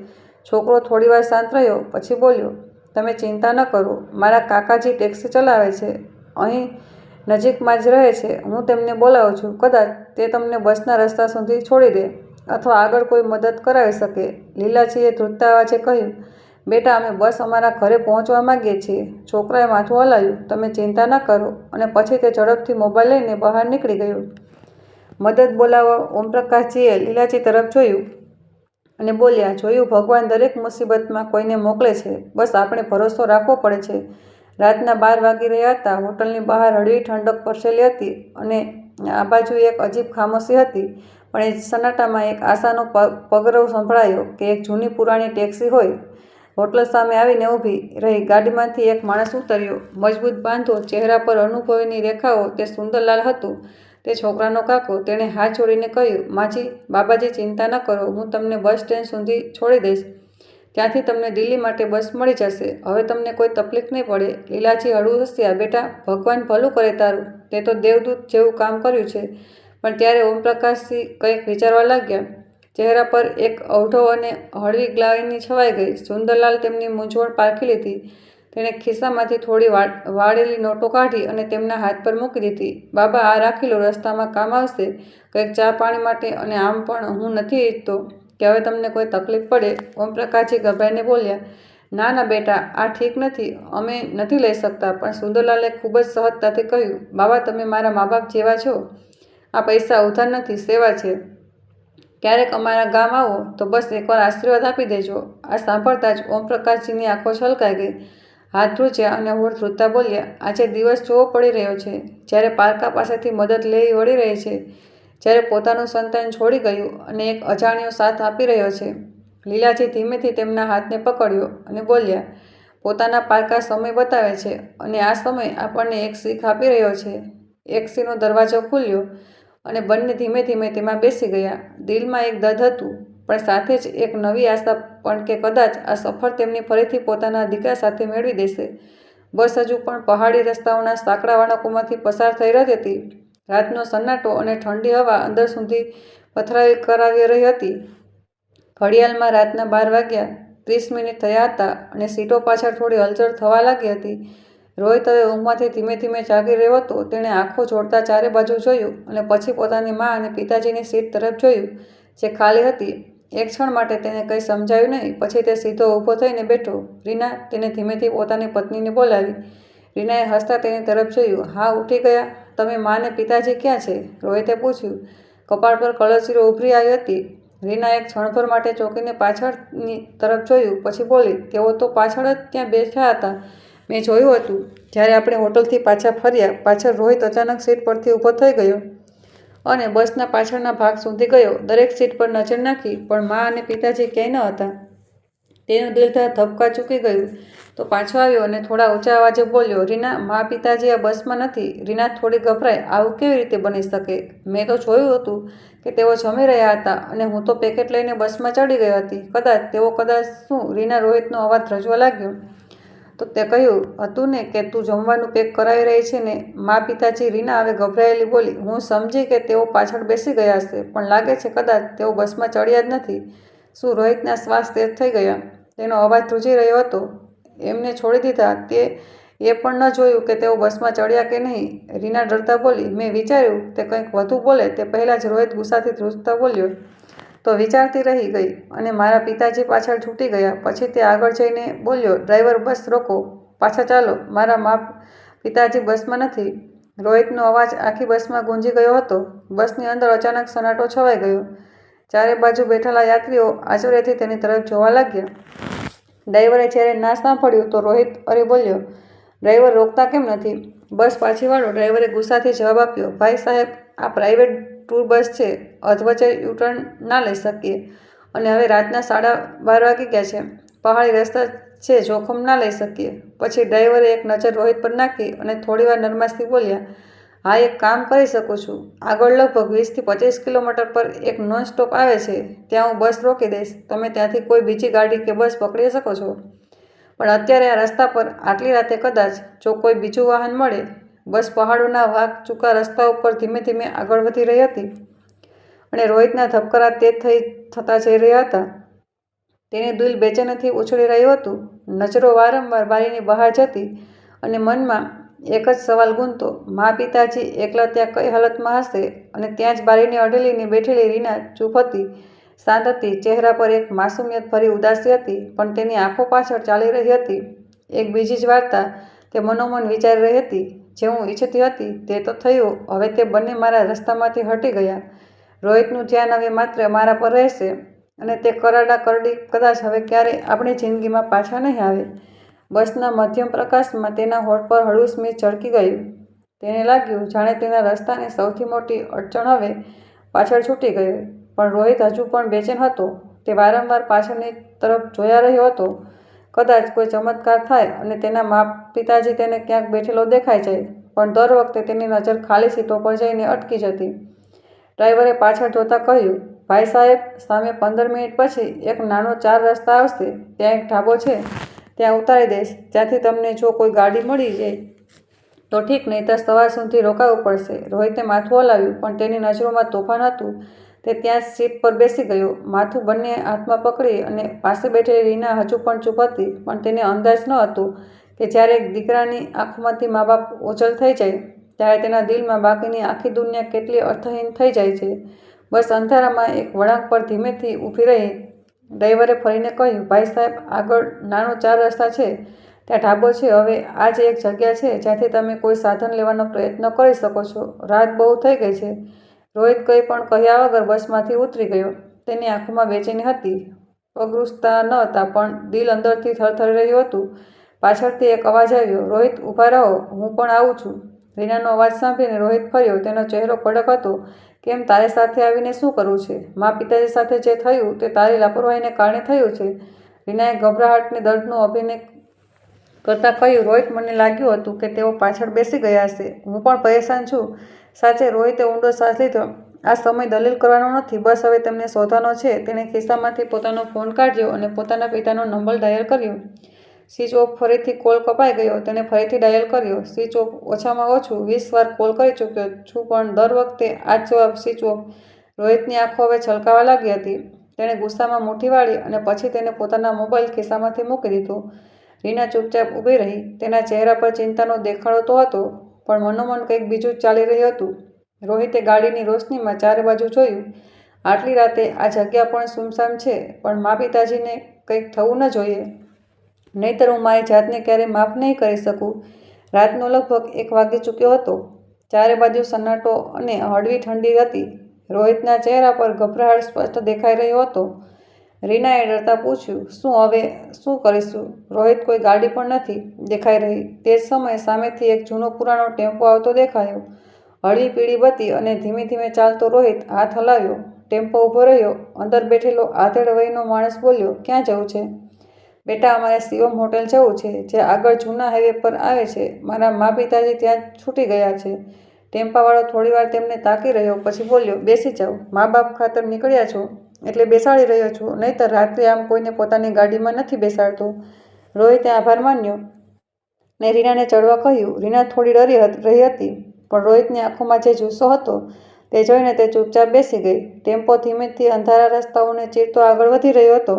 છોકરો થોડીવાર શાંત રહ્યો, પછી બોલ્યો, તમે ચિંતા ન કરો. મારા કાકાજી ટેક્સી ચલાવે છે, અહીં નજીકમાં જ રહે છે. હું તેમને બોલાવું છું. કદાચ તે તમને બસના રસ્તા સુધી છોડી દે અથવા આગળ કોઈ મદદ કરાવી શકે. લીલાજીએ ધ્રુજતા અવાજે કહ્યું, બેટા, અમે બસ અમારા ઘરે પહોંચવા માંગીએ છીએ. છોકરાએ માથું હલાવ્યું. તમે ચિંતા ન કરો. અને પછી તે ઝડપથી મોબાઈલ લઈને બહાર નીકળી ગયો. મદદ બોલાવવા. ઓમપ્રકાશજીએ લીલાજી તરફ જોયું અને બોલ્યા, જોયું, ભગવાન દરેક મુસીબતમાં કોઈને મોકલે છે. બસ આપણે ભરોસો રાખવો પડે છે. રાતના 12 વાગી રહ્યા હતા. હોટલની બહાર હળવી ઠંડક પ્રસરેલી હતી અને આ બાજુ એક અજીબ ખામોશી હતી. પણ એ સન્નાટામાં એક આશાનો પગરવ સંભળાયો કે એક જૂની પુરાણી ટેક્સી હોય હોટલ સામે આવીને ઊભી રહી. ગાડીમાંથી એક માણસ ઉતર્યો, મજબૂત બાંધો, ચહેરા પર અનુભવીની રેખાઓ. તે સુંદરલાલ હતું, તે છોકરાનો કાકો. તેણે હાથ જોડીને કહ્યું, માજી, બાબાજી, ચિંતા ન કરો. હું તમને બસ સ્ટેન્ડ સુધી છોડી દઈશ. ત્યાંથી તમને દિલ્હી માટે બસ મળી જશે. હવે તમને કોઈ તકલીફ નહીં પડે. લીલાજી હળવું હસ્યા. બેટા, ભગવાન ભલું કરે તારું. તે તો દેવદૂત જેવું કામ કર્યું છે. પણ ત્યારે ઓમપ્રકાશજી કંઈક વિચારવા લાગ્યા. ચહેરા પર એક અવઢવ અને હળવી ગ્લાનિ છવાઈ ગઈ. સુંદરલાલ તેમની મૂંઝવણ પારખી લીધી. તેણે ખિસ્સામાંથી થોડી વાળેલી નોટો કાઢી અને તેમના હાથ પર મૂકી દીધી. બાબા, આ રાખી લો, રસ્તામાં કામ આવશે. કંઈક ચા પાણી માટે. અને આમ પણ હું નથી ઈચ્છતો કે હવે તમને કોઈ તકલીફ પડે. ઓમપ્રકાશજી ગભરાઈને બોલ્યા, ના ના બેટા, આ ઠીક નથી. અમે નથી લઈ શકતા. પણ સુંદરલાલે ખૂબ જ સહજતાથી કહ્યું, બાબા, તમે મારા મા બાપ જેવા છો. આ પૈસા ઉધાર નથી, સેવા છે. ક્યારેક અમારા ગામ આવો તો બસ એકવાર આશીર્વાદ આપી દેજો. આ સાંભળતા જ ઓમપ્રકાશજીની આંખો છલકાઈ ગઈ. હાથ ધ્રુજ્યા અને હોઠ ધ્રુજતા બોલ્યા, આજે દિવસ જોવો પડી રહ્યો છે, જ્યારે પારકા પાસેથી મદદ લેવી વળી રહી છે, જ્યારે પોતાનું સંતાન છોડી ગયું અને એક અજાણ્યો સાથ આપી રહ્યો છે. લીલાજી ધીમેથી તેમના હાથને પકડ્યો અને બોલ્યા, પોતાના પારકા સમય બતાવે છે અને આ સમય આપણને એક શીખ આપી રહ્યો છે. ટેક્સીનો દરવાજો ખુલ્યો અને બંને ધીમે ધીમે તેમાં બેસી ગયા. દિલમાં એક દર્દ હતું, પણ સાથે જ એક નવી આશા પણ કે કદાચ આ સફર તેમને ફરીથી પોતાના દીકરા સાથે મેળવી દેશે. બસ હજુ પણ પહાડી રસ્તાઓના સાંકડા વળાંકોમાંથી પસાર થઈ રહી હતી. રાતનો સન્નાટો અને ઠંડી હવા અંદર સુધી પથરાવી કરાવી રહી હતી. ઘડિયાળમાં રાતના 12:30 થયા હતા અને સીટો પાછળ થોડી હલચલ થવા લાગી હતી. રોહિત હવે ઊંઘમાંથી ધીમે ધીમે જાગી રહ્યો હતો. તેણે આંખો જોડતા ચારે બાજુ જોયું અને પછી પોતાની મા અને પિતાજીની સીટ તરફ જોયું, જે ખાલી હતી. એક ક્ષણ માટે તેને કંઈ સમજાયું નહીં. પછી તે સીધો ઊભો થઈને બેઠો. રીના, તેને ધીમેથી પોતાની પત્નીને બોલાવી. રીનાએ હસતા તેની તરફ જોયું. હા, ઉઠી ગયા? તમે મા ને પિતાજી ક્યાં છે? રોહિતે પૂછ્યું. કપાળ પર કળરચીરો ઉભરી આવી હતી. રીના એક ક્ષણભર માટે ચોંકીને પાછળની તરફ જોયું. પછી બોલી, તેઓ તો પાછળ જ ત્યાં બેઠા હતા. મેં જોયું હતું. જ્યારે આપણે હોટલથી પાછા ફર્યા, પાછળ રોહિત અચાનક સીટ પરથી ઊભો થઈ ગયો અને બસના પાછળના ભાગ સુધી ગયો. દરેક સીટ પર નજર નાખી, પણ મા અને પિતાજી ક્યાંય ન હતા. તેનું દિલ ધબકા ચૂકી ગયું. તો પાછો આવ્યો અને થોડા ઊંચા અવાજે બોલ્યો, રીના, મા પિતાજી આ બસમાં નથી. રીના થોડી ગભરાઈ. આવું કેવી રીતે બની શકે? મેં તો જોયું હતું કે તેઓ જમી રહ્યા હતા અને હું તો પેકેટ લઈને બસમાં ચડી ગઈ હતી. કદાચ શું? રીના, રોહિતનો અવાજ ધ્રજવા લાગ્યો. તો તે કહ્યું હતું ને કે તું જમવાનું પેક કરાવી રહી છે ને? મા પિતાજી? રીના હવે ગભરાયેલી બોલી. હું સમજી કે તેઓ પાછળ બેસી ગયા હશે, પણ લાગે છે કદાચ તેઓ બસમાં ચડ્યા જ નથી. શું? રોહિતના શ્વાસ તેજ થઈ ગયા. તેનો અવાજ ધ્રુજી રહ્યો હતો. એમને છોડી દીધા? તે એ પણ ન જોયું કે તેઓ બસમાં ચડ્યા કે નહીં? રીના ડરતા બોલી. મેં વિચાર્યું તે કંઈક વધુ બોલે તે પહેલાં જ રોહિત ગુસ્સાથી ધ્રુજતા બોલ્યો. તો વિચારતી રહી ગઈ અને મારા પિતાજી પાછળ છૂટી ગયા. પછી તે આગળ જઈને બોલ્યો, ડ્રાઈવર, બસ રોકો, પાછા ચાલો. મારા મા પિતાજી બસમાં નથી. રોહિતનો અવાજ આખી બસમાં ગૂંજી ગયો હતો. બસની અંદર અચાનક સન્નાટો છવાઈ ગયો. ચારે બાજુ બેઠેલા યાત્રીઓ આશ્ચર્યથી તેની તરફ જોવા લાગ્યા. ડ્રાઈવરે જ્યારે ના સાંભળ્યું તો રોહિત અરે બોલ્યો, ડ્રાઈવર, રોકતા કેમ નથી? બસ પાછી વાળો. ડ્રાઈવરે ગુસ્સાથી જવાબ આપ્યો. ભાઈ સાહેબ, આ પ્રાઇવેટ ટૂર બસ છે. અધવચ્ચે યુટર્ન ના લઈ શકીએ અને હવે રાતના 12:30 વાગી ગયા છે. પહાડી રસ્તા છે, જોખમ ના લઈ શકીએ. પછી ડ્રાઈવરે એક નજર રોહિત પર નાખી અને થોડીવાર નરમાશથી બોલ્યા, હા, એક કામ કરી શકું છું. આગળ લગભગ 20 થી 25 કિલોમીટર પર એક નોન સ્ટોપ આવે છે. ત્યાં હું બસ રોકી દઈશ. તમે ત્યાંથી કોઈ બીજી ગાડી કે બસ પકડી શકો છો. પણ અત્યારે આ રસ્તા પર આટલી રાતે કદાચ જો કોઈ બીજું વાહન મળે. બસ પહાડોના વાંક ચૂકા રસ્તા ઉપર ધીમે ધીમે આગળ વધી રહી હતી અને રોહિતના ધબકારા તેજ થતા જઈ રહ્યા હતા. તેનું દિલ બેચેનીથી ઉછળી રહ્યું હતું. નજરો વારંવાર બારીની બહાર જતી અને મનમાં એક જ સવાલ ગુંજતો, મા પિતાજી એકલા ત્યાં કઈ હાલતમાં હશે? અને ત્યાં જ બારીની અડેલીને બેઠેલી રીના ચૂપ હતી, શાંત હતી. ચહેરા પર એક માસુમિયત ભરી ઉદાસી હતી, પણ તેની આંખો પાછળ ચાલી રહી હતી એક બીજી જ વાર્તા. તે મનોમન વિચારી રહી હતી, જે હું ઈચ્છતી હતી તે તો થયું. હવે તે બંને મારા રસ્તામાંથી હટી ગયા. રોહિતનું ધ્યાન હવે માત્ર મારા પર રહેશે અને તે કરડા કરડી કદાચ હવે ક્યારેય આપણી જિંદગીમાં પાછા નહીં આવે. બસના મધ્યમ પ્રકાશમાં તેના હોઠ પર હળવું સ્મિત ઝળકી ગયું. તેને લાગ્યું જાણે તેના રસ્તાની સૌથી મોટી અડચણ હવે પાછળ છૂટી ગઈ. પણ રોહિત હજુ પણ બેચેન હતો. તે વારંવાર પાછળની તરફ જોયા રહ્યો હતો. કદાચ કોઈ ચમત્કાર થાય અને તેના મા પિતાજી તેને ક્યાંક બેઠેલો દેખાઈ જાય. પણ દર વખતે તેની નજર ખાલી સીટો પર જઈને અટકી જતી. ડ્રાઈવરે પાછળ જોતા કહ્યું, ભાઈ સાહેબ, સામે 15 મિનિટ પછી એક નાનો 4 રસ્તા આવશે. ત્યાં એક ઢાબો છે. ત્યાં ઉતારી દઈશ. ત્યાંથી તમને જો કોઈ ગાડી મળી જાય તો ઠીક, નહીંતર સવાર સુધી રોકાવું પડશે. રોહિતે માથું હલાવ્યું, પણ તેની નજરોમાં તોફાન હતું. તે ત્યાં સીટ પર બેસી ગયો, માથું બંને હાથમાં પકડી, અને પાસે બેઠેલી રીના હજુ પણ ચૂપ હતી. પણ તેને અંદાજ ન હતો કે જ્યારે એક દીકરાની આંખોમાંથી મા બાપ ઓझલ થઈ જાય ત્યારે તેના દિલમાં બાકીની આખી દુનિયા કેટલી અર્થહીન થઈ જાય છે. બસ અંધારામાં એક વળાંક પર ધીમેથી ઊભી રહી. ડ્રાઈવરે ફરીને કહ્યું, ભાઈ સાહેબ, આગળ નાનો 4 રસ્તા છે. ત્યાં ઢાબો છે. હવે આ જ એક જગ્યા છે જ્યાંથી તમે કોઈ સાધન લેવાનો પ્રયત્ન કરી શકો છો. રાત બહુ થઈ ગઈ છે. રોહિત કંઈ પણ કહ્યા વગર બસમાંથી ઉતરી ગયો. તેની આંખોમાં બેચેની હતી. પગ રૂસતા ન હતા, પણ દિલ અંદરથી થરથરી રહ્યું હતું. પાછળથી એક અવાજ આવ્યો, રોહિત, ઊભા રહો, હું પણ આવું છું. રીનાનો અવાજ સાંભળીને રોહિત ફર્યો. તેનો ચહેરો કડક હતો. કેમ? તારે સાથે આવીને શું કરવું છે? મા પિતાજી સાથે જે થયું તે તારી લાપરવાહીને કારણે થયું છે. રીનાએ ગભરાહટને દર્દનો અભિનય કરતાં કહ્યું, રોહિત, મને લાગ્યું હતું કે તેઓ પાછળ બેસી ગયા હશે. હું પણ પરેશાન છું. સાચે? રોહિતે ઊંડો શ્વાસ લીધો. આ સમય દલીલ કરવાનો નથી. બસ હવે તેમને શોધવાનો છે. તેણે ખિસ્સામાંથી પોતાનો ફોન કાઢ્યો અને પોતાના પિતાનો નંબર ડાયલ કર્યો. Switch off. ફરીથી કોલ કપાઈ ગયો. તેણે ફરીથી ડાયલ કર્યો. Switch off. ઓછામાં ઓછું 20 વાર કોલ કરી ચૂક્યો છું, પણ દર વખતે આ જ જવાબ, સ્વિચ ઓફ. રોહિતની આંખો હવે છલકાવા લાગી હતી. તેણે ગુસ્સામાં મુઠ્ઠી વાળી અને પછી તેને પોતાના મોબાઈલ ખિસ્સામાંથી મૂકી દીધો. રીના ચૂપચાપ ઊભી રહી. તેના ચહેરા પર ચિંતાનો દેખાડો તો હતો, પણ મનોમન કંઈક બીજું જ ચાલી રહ્યું હતું. રોહિતે ગાડીની રોશનીમાં ચારે બાજુ જોયું. આટલી રાતે આ જગ્યા પણ સુમસામ છે, પણ મા પિતાજીને કંઈક થવું ન જોઈએ. નહીંતર હું મારી જાતને ક્યારેય માફ નહીં કરી શકું. રાતનો લગભગ 1 વાગી ચૂક્યો હતો. ચારે બાજુ સન્નાટો અને હળવી ઠંડી હતી. રોહિતના ચહેરા પર ગભરાટ સ્પષ્ટ દેખાઈ રહ્યો હતો. રીનાએ ડરતા પૂછ્યું, શું હવે શું કરીશું? રોહિત, કોઈ ગાડી પણ નથી દેખાઈ રહી. તે જ સમયે સામેથી એક જૂનો પુરાણો ટેમ્પો આવતો દેખાયો. હળવી પીળી બત્તી અને ધીમે ધીમે ચાલતો રોહિત હાથ હલાવ્યો. ટેમ્પો ઊભો રહ્યો. અંદર બેઠેલો આધેડ વયનો માણસ બોલ્યો, ક્યાં જવું છે? બેટા, અમારે શિવમ હોટેલ જવું છે, જે આગળ જૂના હાઈવે પર આવે છે. મારા મા પિતાજી ત્યાં છૂટી ગયા છે. ટેમ્પાવાળો થોડીવાર તેમને તાકી રહ્યો, પછી બોલ્યો, બેસી જાઓ. મા બાપ ખાતર નીકળ્યા છો એટલે બેસાડી રહ્યો છું, નહીંતર રાત્રે આમ કોઈને પોતાની ગાડીમાં નથી બેસાડતો. રોહિતે આભાર માન્યો ને રીનાને ચડવા કહ્યું. રીના થોડી ડરી રહી હતી, પણ રોહિતની આંખોમાં જે જુસ્સો હતો તે જોઈને તે ચૂપચાપ બેસી ગઈ. ટેમ્પો ધીમેથી અંધારા રસ્તાઓને ચીરતો આગળ વધી રહ્યો હતો.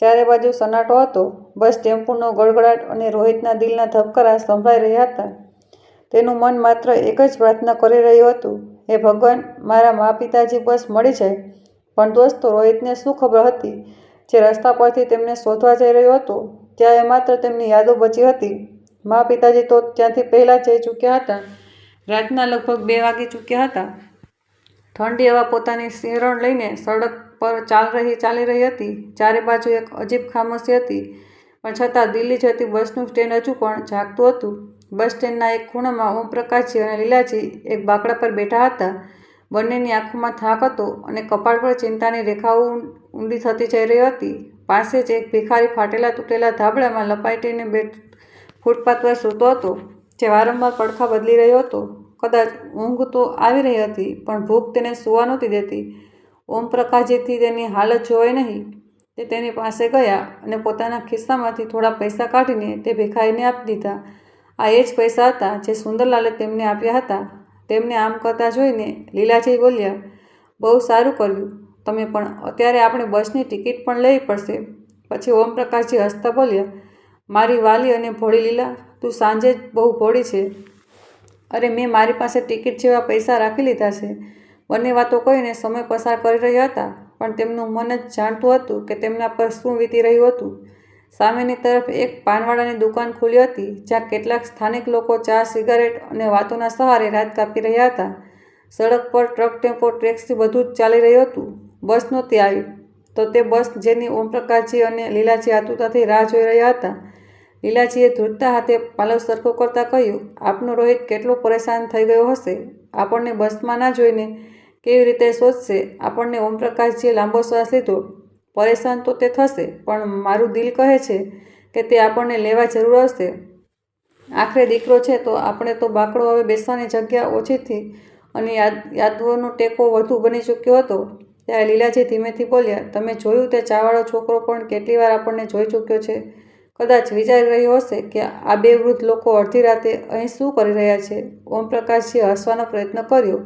ચારે બાજુ સન્નાટો હતો. બસ ટેમ્પોનો ગડગડાટ અને રોહિતના દિલના ધબકારા સંભળાઈ રહ્યા હતા. તેનું મન માત્ર એક જ પ્રાર્થના કરી રહ્યું હતું, હે ભગવાન, મારા મા પિતાજી બસ મળી જાય. પણ દોસ્તો, રોહિતને શું ખબર હતી, જે રસ્તા પરથી તેમને શોધવા જઈ રહ્યો હતો ત્યાં એ માત્ર તેમની યાદો બચી હતી. મા પિતાજી તો ત્યાંથી પહેલાં જઈ ચૂક્યા હતા. રાતના લગભગ 2 વાગી ચૂક્યા હતા. ઠંડી હવા પોતાની સિંહરણ લઈને સડક પર ચાલી રહી હતી. ચારે બાજુ એક અજીબ ખામોશી હતી, પણ છતાં દિલ્હી જતી બસનું સ્ટેન્ડ હજુ પણ જાગતું હતું. બસ સ્ટેન્ડના એક ખૂણામાં ઓમપ્રકાશજી અને લીલાજી એક બાકડા પર બેઠા હતા. બંનેની આંખોમાં થાક હતો અને કપાળ પર ચિંતાની રેખાઓ ઊંડી થતી જઈ રહી હતી. પાસે જ એક ભિખારી ફાટેલા તૂટેલા ધાબળામાં લપાટીને ફૂટપાથ પર સૂતો હતો, જે વારંવાર પડખા બદલી રહ્યો હતો. કદાચ ઊંઘ તો આવી રહી હતી, પણ ભૂખ તેને સૂવા નહોતી દેતી. ઓમપ્રકાશજીથી તેની હાલત જોવાઈ નહીં. તે તેની પાસે ગયા અને પોતાના ખિસ્સામાંથી થોડા પૈસા કાઢીને તે ભિખારીને આપી દીધા. આ એ જ પૈસા હતા જે સુંદરલાલે તેમને આપ્યા હતા. તેમને આમ કરતા જોઈને લીલાજી બોલ્યા, બહુ સારું કર્યું તમે, પણ અત્યારે આપણે બસની ટિકિટ પણ લેવી પડશે. પછી ઓમપ્રકાશજી હસતા બોલ્યા, મારી વાલી અને ભોળી લીલા, તું સાંજે જ બહુ ભોળી છે. અરે, મેં મારી પાસે ટિકિટ જેવા પૈસા રાખી લીધા છે. બંને વાતો કહીને સમય પસાર કરી રહ્યા હતા, પણ તેમનું મન જ જાણતું હતું કે તેમના પર શું વીતી રહ્યું હતું. સામેની તરફ એક પાનવાળાની દુકાન ખુલી હતી, જ્યાં કેટલાક સ્થાનિક લોકો ચા, સિગારેટ અને વાતોના સહારે રાત કાપી રહ્યા હતા. સડક પર ટ્રક, ટેમ્પો, ટેક્સી બધું જ ચાલી રહ્યું હતું. બસ નહોતી આવી તો તે બસ જેની ઓમપ્રકાશજી અને લીલાજી આતુરતાથી રાહ જોઈ રહ્યા હતા. લીલાજીએ ધ્રુજતા હાથે પાલવ સરખો કરતા કહ્યું, આપનો રોહિત કેટલો પરેશાન થઈ ગયો હશે. આપણને બસમાં ના જોઈને કેવી રીતે શોધશે? આપણને ઓમપ્રકાશજીએ લાંબો શ્વાસ લીધો. પરેશાન તો તે થશે, પણ મારું દિલ કહે છે કે તે આપણને લેવા જરૂર આવશે. આખરે દીકરો છે તો આપણે તો. બાકડો હવે બેસવાની જગ્યા ઓછી થઈ અને યાદોનો ટેકો વધુ બની ચૂક્યો હતો. ત્યારે લીલાજી ધીમેથી બોલ્યા, તમે જોયું, તે ચાવાળો છોકરો પણ કેટલી વાર આપણને જોઈ ચૂક્યો છે. કદાચ વિચારી રહ્યો હશે કે આ બે વૃદ્ધ લોકો અડધી રાતે અહીં શું કરી રહ્યા છે. ઓમપ્રકાશજીએ હસવાનો પ્રયત્ન કર્યો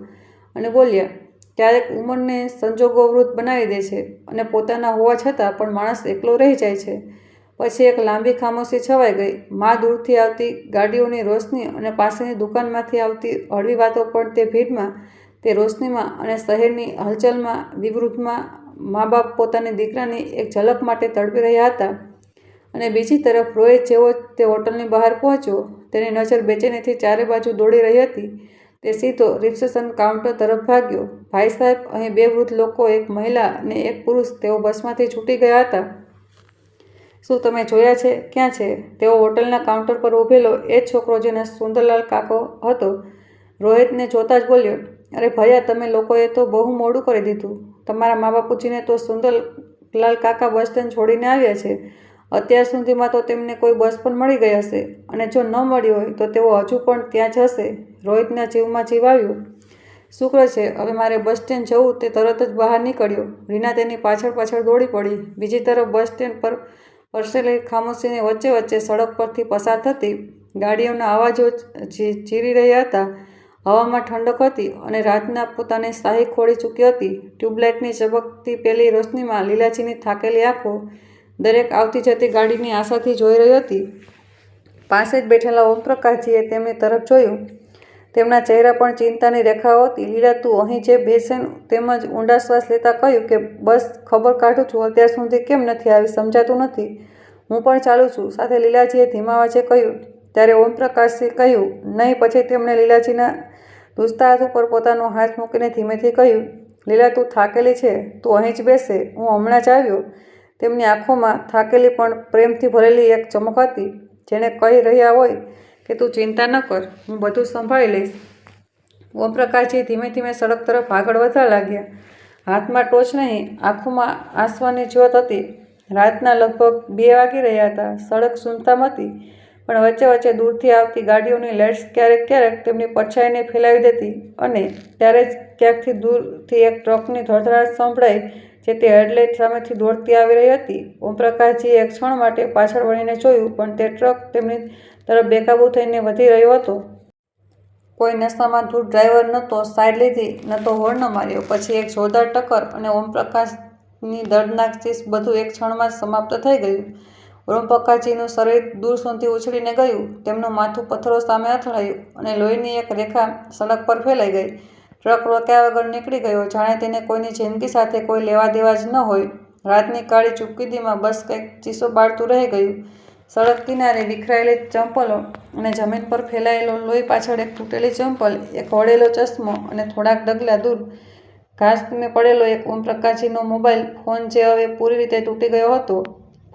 અને બોલ્યા, ક્યારેક ઉંમરને સંજોગો વૃદ્ધ બનાવી દે છે અને પોતાના હોવા છતાં પણ માણસ એકલો રહી જાય છે. પછી એક લાંબી ખામોશી છવાઈ ગઈ. માં દૂરથી આવતી ગાડીઓની રોશની અને પાસેની દુકાનમાંથી આવતી હળવી વાતો, પણ તે ભીડમાં, તે રોશનીમાં અને શહેરની હલચલમાં, વિવૃદ્ધમાં, મા બાપ પોતાની દીકરાની એક ઝલક માટે તડપી રહ્યા હતા. અને બીજી તરફ રોહિત, જેવો તે હોટલની બહાર પહોંચ્યો, તેની નજર બેચેનીથી ચારે બાજુ દોડી રહી હતી. તે સીધો રિસેપ્શન કાઉન્ટર તરફ ભાગ્યો. ભાઈ સાહેબ, અહીં બે વૃદ્ધ લોકો, એક મહિલા અને એક પુરુષ, તેઓ બસમાંથી છૂટી ગયા હતા. શું તમે જોયા છે? ક્યાં છે? તેઓ હોટલના કાઉન્ટર પર ઊભેલો એ જ છોકરો જેને સુંદરલાલ કાકો હતો. રોહિતને જોતા જ બોલ્યો, અરે ભૈયા, તમે લોકોએ તો બહુ મોડું કરી દીધું. તમારા મા બાપુજીને તો સુંદરલાલ કાકા બસ સ્ટેન્ડ છોડીને આવ્યા છે. અત્યાર સુધીમાં તો તેમને કોઈ બસ પણ મળી ગઈ હશે, અને જો ન મળી હોય તો તેઓ હજુ પણ ત્યાં જ હશે. રોહિતના જીવમાં જીવ આવ્યો. શુક્ર છે હવે મારે બસ સ્ટેન્ડ જવું. તે તરત જ બહાર નીકળ્યો. રીના તેની પાછળ પાછળ દોડી પડી. બીજી તરફ બસ સ્ટેન્ડ પર પરસેલી ખામોશીની વચ્ચે વચ્ચે સડક પરથી પસાર થતી ગાડીઓના અવાજો ચીરી રહ્યા હતા. હવામાં ઠંડક હતી અને રાતના પોતાની શાહી ખોળી ચૂકી હતી. ટ્યુબલાઇટની ચમકતી પેલી રોશનીમાં લીલાજીની થાકેલી આંખો દરેક આવતી જતી ગાડીની આશાથી જોઈ રહી હતી. પાસે જ બેઠેલા ઓમપ્રકાશજીએ તેમની તરફ જોયું. તેમના ચહેરા પણ ચિંતાની રેખાઓ હતી. લીલા, તું અહીં જે? બેસેન તેમજ ઊંડા શ્વાસ લેતા કહ્યું કે બસ ખબર કાઢું છું. અત્યાર સુધી કેમ નથી આવી સમજાતું નથી. હું પણ ચાલું છું. સાથે લીલાજીએ ધીમા અવાજે કહ્યું. ત્યારે ઓમપ્રકાશે કહ્યું નહીં. પછી તેમણે લીલાજીના ધ્રુજતા હાથ ઉપર પોતાનો હાથ મૂકીને ધીમેથી કહ્યું, લીલા, તું થાકેલી છે. તું અહીં જ બેસે. હું હમણાં જ આવ્યો. તેમની આંખોમાં થાકેલી પણ પ્રેમથી ભરેલી એક ચમક હતી, જેણે કહી રહ્યા હોય કે તું ચિંતા ન કર, હું બધું સંભાળી લઈશ. ઓમપ્રકાશજી ધીમે ધીમે સડક તરફ આગળ વધવા લાગ્યા. હાથમાં ટોર્ચ નહીં, આંખોમાં આંસવાની જ્યોત હતી. રાતના લગભગ 2 વાગી રહ્યા હતા. સડક સૂમસામ હતી, પણ વચ્ચે વચ્ચે દૂરથી આવતી ગાડીઓની લાઇટ્સ ક્યારેક ક્યારેક તેમની પડછાઈને ફેલાવી દેતી અને ત્યારે જ ક્યાંકથી દૂરથી એક ટ્રકની ધડધડાટ સંભળાઈ, જે તે હેડલાઇટ સામેથી દોડતી આવી રહી હતી. ઓમપ્રકાશજીએ એક ક્ષણ માટે પાછળ વળીને જોયું, પણ તે ટ્રક તેમની તરફ બેકાબૂ થઈને વધી રહ્યો હતો. કોઈ નશામાં ધૂત ડ્રાઈવર ન તો સાઈડ લીધી, ન તો હોર્ન માર્યો. પછી એક જોરદાર ટક્કર અને ઓમપ્રકાશની દર્દનાક ચીસ. બધું એક ક્ષણમાં જ સમાપ્ત થઈ ગયું. ઓમપ્રકાશજીનું શરીર દૂર સુધી ઉછળીને ગયું. તેમનું માથું પથ્થરો સામે અથડાયું અને લોહીની એક રેખા સડક પર ફેલાઈ ગઈ. ટ્રક રોક્યા વગર નીકળી ગયો, જાણે તેને કોઈની જિંદગી સાથે કોઈ લેવા દેવા જ ન હોય. રાતની કાળી ચૂપકીદીમાં બસ કંઈક ચીસો બાળતું રહી ગયું. સડક કિનારે વિખરાયેલી ચંપલો અને જમીન પર ફેલાયેલો લોહી. પાછળ એક તૂટેલી ચંપલ, એક વળેલો ચશ્મો અને થોડાક ડગલા દૂર ઘાસને પડેલો એક ઓમપ્રકાશજીનો મોબાઈલ ફોન, જે હવે પૂરી રીતે તૂટી ગયો હતો.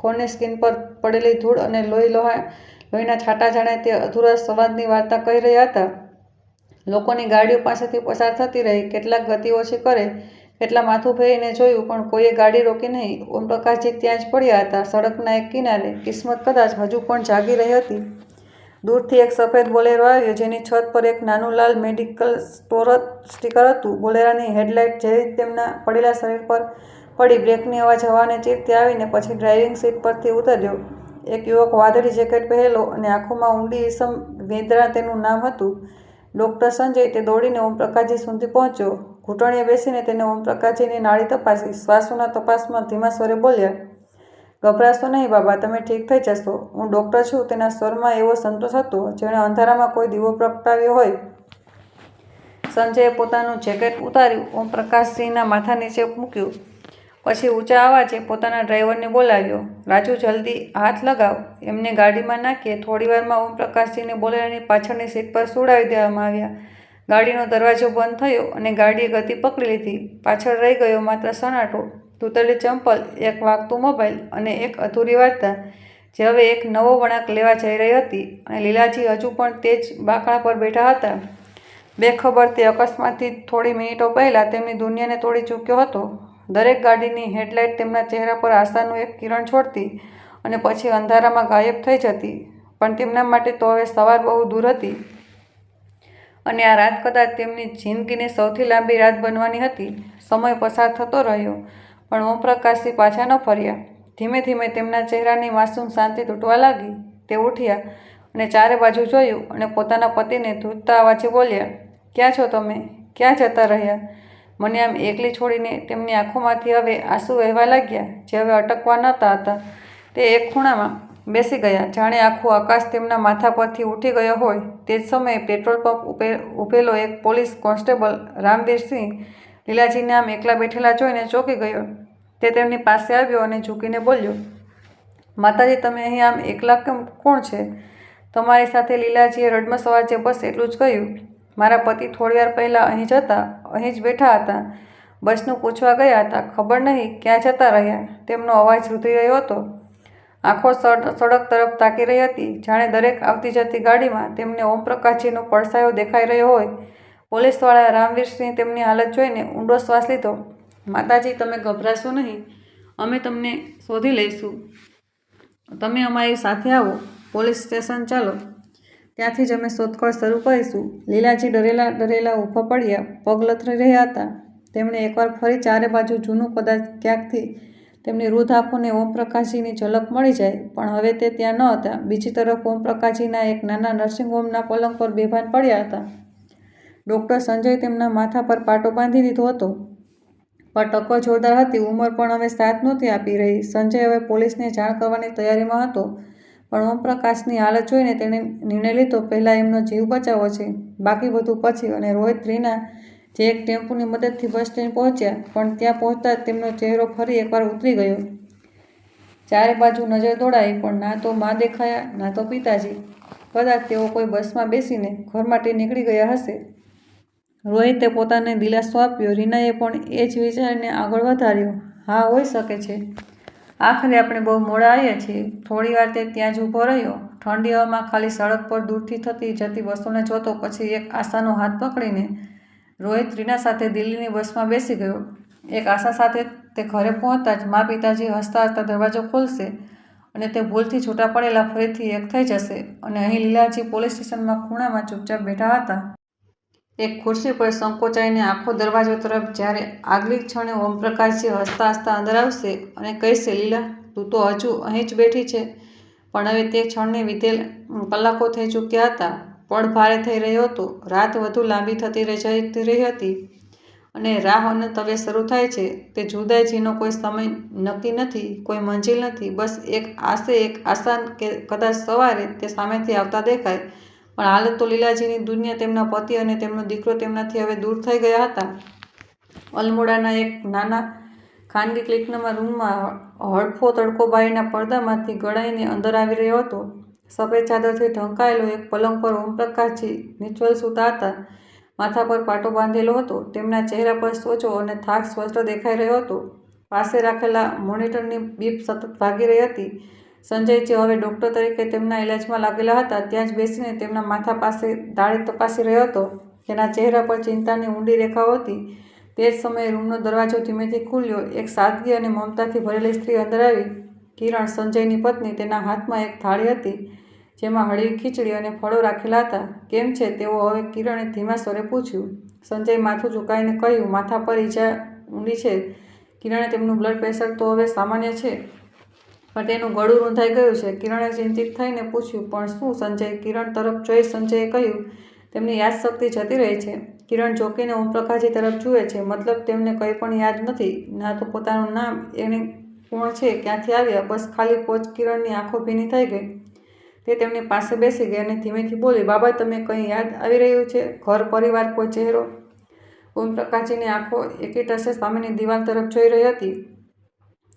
ફોનની સ્ક્રીન પર પડેલી ધૂળ અને લોહીના છાંટા જાણે તે અધૂરા સંવાદની વાર્તા કહી રહ્યા હતા. લોકોની ગાડીઓ પાસેથી પસાર થતી રહી. કેટલાક ગતિ ઓછી કરે, કેટલા માથું ફેરીને જોયું, પણ કોઈએ ગાડી રોકી નહીં. ઓમપ્રકાશજી ત્યાં જ પડ્યા હતા, સડકના એક કિનારે. કિસ્મત કદાચ હજુ પણ જાગી રહી હતી. દૂરથી એક સફેદ બોલેરો આવ્યો, જેની છત પર એક નાનું લાલ મેડિકલ સ્ટોર સ્ટીકર હતું. બોલેરાની હેડલાઇટ જેવી તેમના પડેલા શરીર પર પડી. બ્રેકની અવાજ હવાને ચીરતી આવીને પછી ડ્રાઇવિંગ સીટ પરથી ઉતર્યો. એક યુવક, વાદળી જેકેટ પહેરેલો અને આંખોમાં ઊંડી ઈસમ. વેદ્રા તેનું નામ હતું. ડૉક્ટર સંજય. તે દોડીને ઓમપ્રકાશજી સુધી પહોંચ્યો. ઘૂંટણીએ બેસીને તેને ઓમપ્રકાશજીની નાડી તપાસી. શ્વાસોના તપાસમાં ધીમા સ્વરે બોલ્યા, ગભરાશો નહીં બાબા, તમે ઠીક થઈ જશો. હું ડૉક્ટર છું. તેના સ્વરમાં એવો સંતોષ હતો, જેણે અંધારામાં કોઈ દીવો પ્રગટાવ્યો હોય. સંજયે પોતાનું જેકેટ ઉતાર્યું, ઓમપ્રકાશજીના માથા નીચે મૂક્યું. પછી ઊંચા અવાજે પોતાના ડ્રાઈવરને બોલાવ્યો, રાજુ, જલ્દી હાથ લગાવ. એમને ગાડીમાં નાખીએ. થોડીવારમાં ઓમપ્રકાશજીને બોલેરાની પાછળની સીટ પર સુવડાવી દેવામાં આવ્યા. ગાડીનો દરવાજો બંધ થયો અને ગાડીએ ગતિ પકડી લીધી. પાછળ રહી ગયો માત્ર સન્નાટો. તૂટેલી ચંપલ, એક વાગતું મોબાઈલ અને એક અધૂરી વાર્તા, જે હવે એક નવો વળાંક લેવા જઈ રહી હતી. અને લીલાજી હજુ પણ તે જ બાંકડા પર બેઠા હતા, બેખબર. તે અકસ્માતથી થોડી મિનિટો પહેલાં તેમની દુનિયાને તોડી ચૂક્યો હતો. દરેક ગાડીની હેડલાઇટ તેમના ચહેરા પર આશાનું એક કિરણ છોડતી અને પછી અંધારામાં ગાયબ થઈ જતી. પણ તેમના માટે તો હવે સવાર બહુ દૂર હતી અને આ રાત કદાચ તેમની જિંદગીની સૌથી લાંબી રાત બનવાની હતી. સમય પસાર થતો રહ્યો, પણ ઓમપ્રકાશજી પાછા ન ફર્યા. ધીમે ધીમે તેમના ચહેરાની માસૂમ શાંતિ તૂટવા લાગી. તે ઉઠ્યા અને ચારે બાજુ જોયું અને પોતાના પતિને ધ્રુજતા અવાજે બોલ્યા, ક્યાં છો તમે? ક્યાં જતા રહ્યા? મને આમ એકલી છોડીને? તેમની આંખોમાંથી હવે આંસુ વહેવા લાગ્યા, જે હવે અટકવા નહોતા હતા. તે એક ખૂણામાં બેસી ગયા, જાણે આખું આકાશ તેમના માથા પરથી ઉઠી ગયો હોય. તે જ સમયે પેટ્રોલ પંપ ઊભેલો એક પોલીસ કોન્સ્ટેબલ, રામવીરસિંહ, લીલાજીને આમ એકલા બેઠેલા જોઈને ચોંકી ગયો. તે તેમની પાસે આવ્યો અને ઝૂકીને બોલ્યો, માતાજી, તમે અહીં આમ એકલા કેમ? કોણ છે તમારી સાથે? લીલાજીએ રડમસ અવાજે બસ એટલું જ કહ્યું, મારા પતિ થોડીવાર પહેલાં અહીં જ હતા, અહીં જ બેઠા હતા. બસનું પૂછવા ગયા હતા, ખબર નહીં ક્યાં જતા રહ્યા. તેમનો અવાજ રૂધી રહ્યો હતો. આંખો સડક તરફ તાકી રહી હતી, જાણે દરેક આવતી જતી ગાડીમાં તેમને ઓમપ્રકાશજીનો પડછાયો દેખાઈ રહ્યો હોય. પોલીસવાળા રામવીરસિંહ તેમની હાલત જોઈને ઊંડો શ્વાસ લીધો. માતાજી, તમે ગભરાશો નહીં, અમે તમને શોધી લઈશું. તમે અમારી સાથે આવો, પોલીસ સ્ટેશન ચાલો, ત્યાંથી જ અમે શોધખોળ શરૂ કરીશું. લીલાજી ડરેલા ડરેલા ઊભા પડ્યા, પગ લથડી રહ્યા હતા. તેમણે એકવાર ફરી ચારે બાજુ જૂનું, કદાચ ક્યાંકથી તેમની વૃદ્ધ આંખોને ઓમપ્રકાશજીની ઝલક મળી જાય, પણ હવે તે ત્યાં ન હતા. બીજી તરફ ઓમપ્રકાશજીના એક નાના નર્સિંગ હોમના પલંગ પર બેભાન પડ્યા હતા. ડૉક્ટર સંજય તેમના માથા પર પાટો બાંધી દીધો હતો, પણ ટક્કર જોરદાર હતી. ઉંમર પણ હવે સાથ નહોતી આપી રહી. સંજય હવે પોલીસને જાણ કરવાની તૈયારીમાં હતો, પણ ઓમપ્રકાશની હાલત જોઈને તેણે નિર્ણય લીધો, પહેલાં એમનો જીવ બચાવવો છે, બાકી બધું પછી. અને રોહિત રીના જે એક ટેમ્પોની મદદથી બસ સ્ટેન્ડ પહોંચ્યા, પણ ત્યાં પહોંચતા જ તેમનો ચહેરો ફરી એકવાર ઉતરી ગયો. ચારે બાજુ નજર દોડાવી, પણ ના તો મા દેખાયા, ના તો પિતાજી. કદાચ તેઓ કોઈ બસમાં બેસીને ઘર માટે નીકળી ગયા હશે. રોહિતે પોતાને દિલાસો આપ્યો. રીનાએ પણ એ જ વિચારીને આગળ વધાર્યો, હા, હોઈ શકે છે. આખરે આપણે બહુ મોડા આવ્યા છીએ. થોડીવાર તે ત્યાં જ ઊભો રહ્યો, ઠંડી હવામાં ખાલી સડક પર દૂરથી થતી જતી બસોને જોતો. પછી એક આશાનો હાથ પકડીને રોહિત રીના સાથે દિલ્હીની બસમાં બેસી ગયો. એક આશા સાથે તે ઘરે પહોંચતા જ મા પિતાજી હસતા હસતા દરવાજો ખોલશે અને તે ભૂલથી છૂટા પડેલા ફરીથી એક થઈ જશે. અને અહીં લીલાજી પોલીસ સ્ટેશનમાં ખૂણામાં ચૂપચાપ બેઠા હતા. એક ખુરશી પર સંકોચાઈને આંખો દરવાજો તરફ. જ્યારે આગલી ક્ષણે ઓમપ્રકાશજી હસતા હસતા અંદર આવશે અને કહેશે, લીલા, તું તો હજુ અહીં જ બેઠી છે. પણ હવે તે ક્ષણને વિધેલ કલાકો થઈ ચૂક્યા હતા. પળ ભારે થઈ રહ્યો હતો. રાત વધુ લાંબી થતી જતી રહી હતી અને રાહ અનંત હવે શરૂ થાય છે. તે જુદાઈ જેનો કોઈ સમય નક્કી નથી, કોઈ મંજિલ નથી, બસ એક આશા કે કદાચ સવારે તે સામેથી આવતા દેખાય. પણ હાલ તો લીલાજીની દુનિયા, તેમના પતિ અને તેમનો દીકરો તેમનાથી હવે દૂર થઈ ગયા હતા. અલમોડાના એક નાના ખાનગી ક્લિનિકના રૂમમાં હળફો તડકો બારીના પડદામાંથી ગળાઈને અંદર આવી રહ્યો હતો. સફેદ ચાદરથી ઢંકાયેલો એક પલંગ પર ઓમપ્રકાશજી નિશ્ચલ સૂતા હતા. માથા પર પાટો બાંધેલો હતો. તેમના ચહેરા પર સોજો અને થાક સ્પષ્ટ દેખાઈ રહ્યો હતો. પાસે રાખેલા મોનિટરની બીપ સતત વાગી રહી હતી. સંજય, જે હવે ડૉક્ટર તરીકે તેમના ઇલાજમાં લાગેલા હતા, ત્યાં જ બેસીને તેમના માથા પાસે દાઢી તપાસી રહ્યો હતો. તેના ચહેરા પર ચિંતાની ઊંડી રેખાઓ હતી. તે જ સમયે રૂમનો દરવાજો ધીમેથી ખુલ્યો. એક સાદગી અને મમતાથી ભરેલી સ્ત્રી અંદર આવી. કિરણ, સંજયની પત્ની. તેના હાથમાં એક થાળી હતી, જેમાં હળવી ખીચડી અને ફળો રાખેલા હતા. કેમ છે તેઓ? હવે કિરણે ધીમા સ્વરે પૂછ્યું. સંજય માથું ઝુકાવીને કહ્યું, માથા પર ઈજા ઊંડી છે, કિરણે. તેમનું બ્લડ પ્રેશર તો હવે સામાન્ય છે, પણ તેનું ગળું રૂંધાઈ ગયું છે. કિરણે ચિંતિત થઈને પૂછ્યું, પણ શું? સંજય કિરણ તરફ જોઈ સંજયે કહ્યું, તેમની યાદશક્તિ જતી રહી છે. કિરણ ચોંકીને ઓમપ્રકાશજી તરફ જુએ છે. મતલબ તેમને કંઈ પણ યાદ નથી? ના તો પોતાનું નામ, એણે કોણ છે, ક્યાંથી આવ્યા, બસ ખાલી પહોંચ. કિરણની આંખો ભીની થઈ ગઈ. તે તેમની પાસે બેસી ગઈ અને ધીમેથી બોલી, બાબા, તમે કંઈ યાદ આવી રહ્યું છે? ઘર, પરિવાર, કોઈ ચહેરો? ઓમપ્રકાશજીની આંખો એકીટશે સામેની દિવાલ તરફ જોઈ રહી હતી.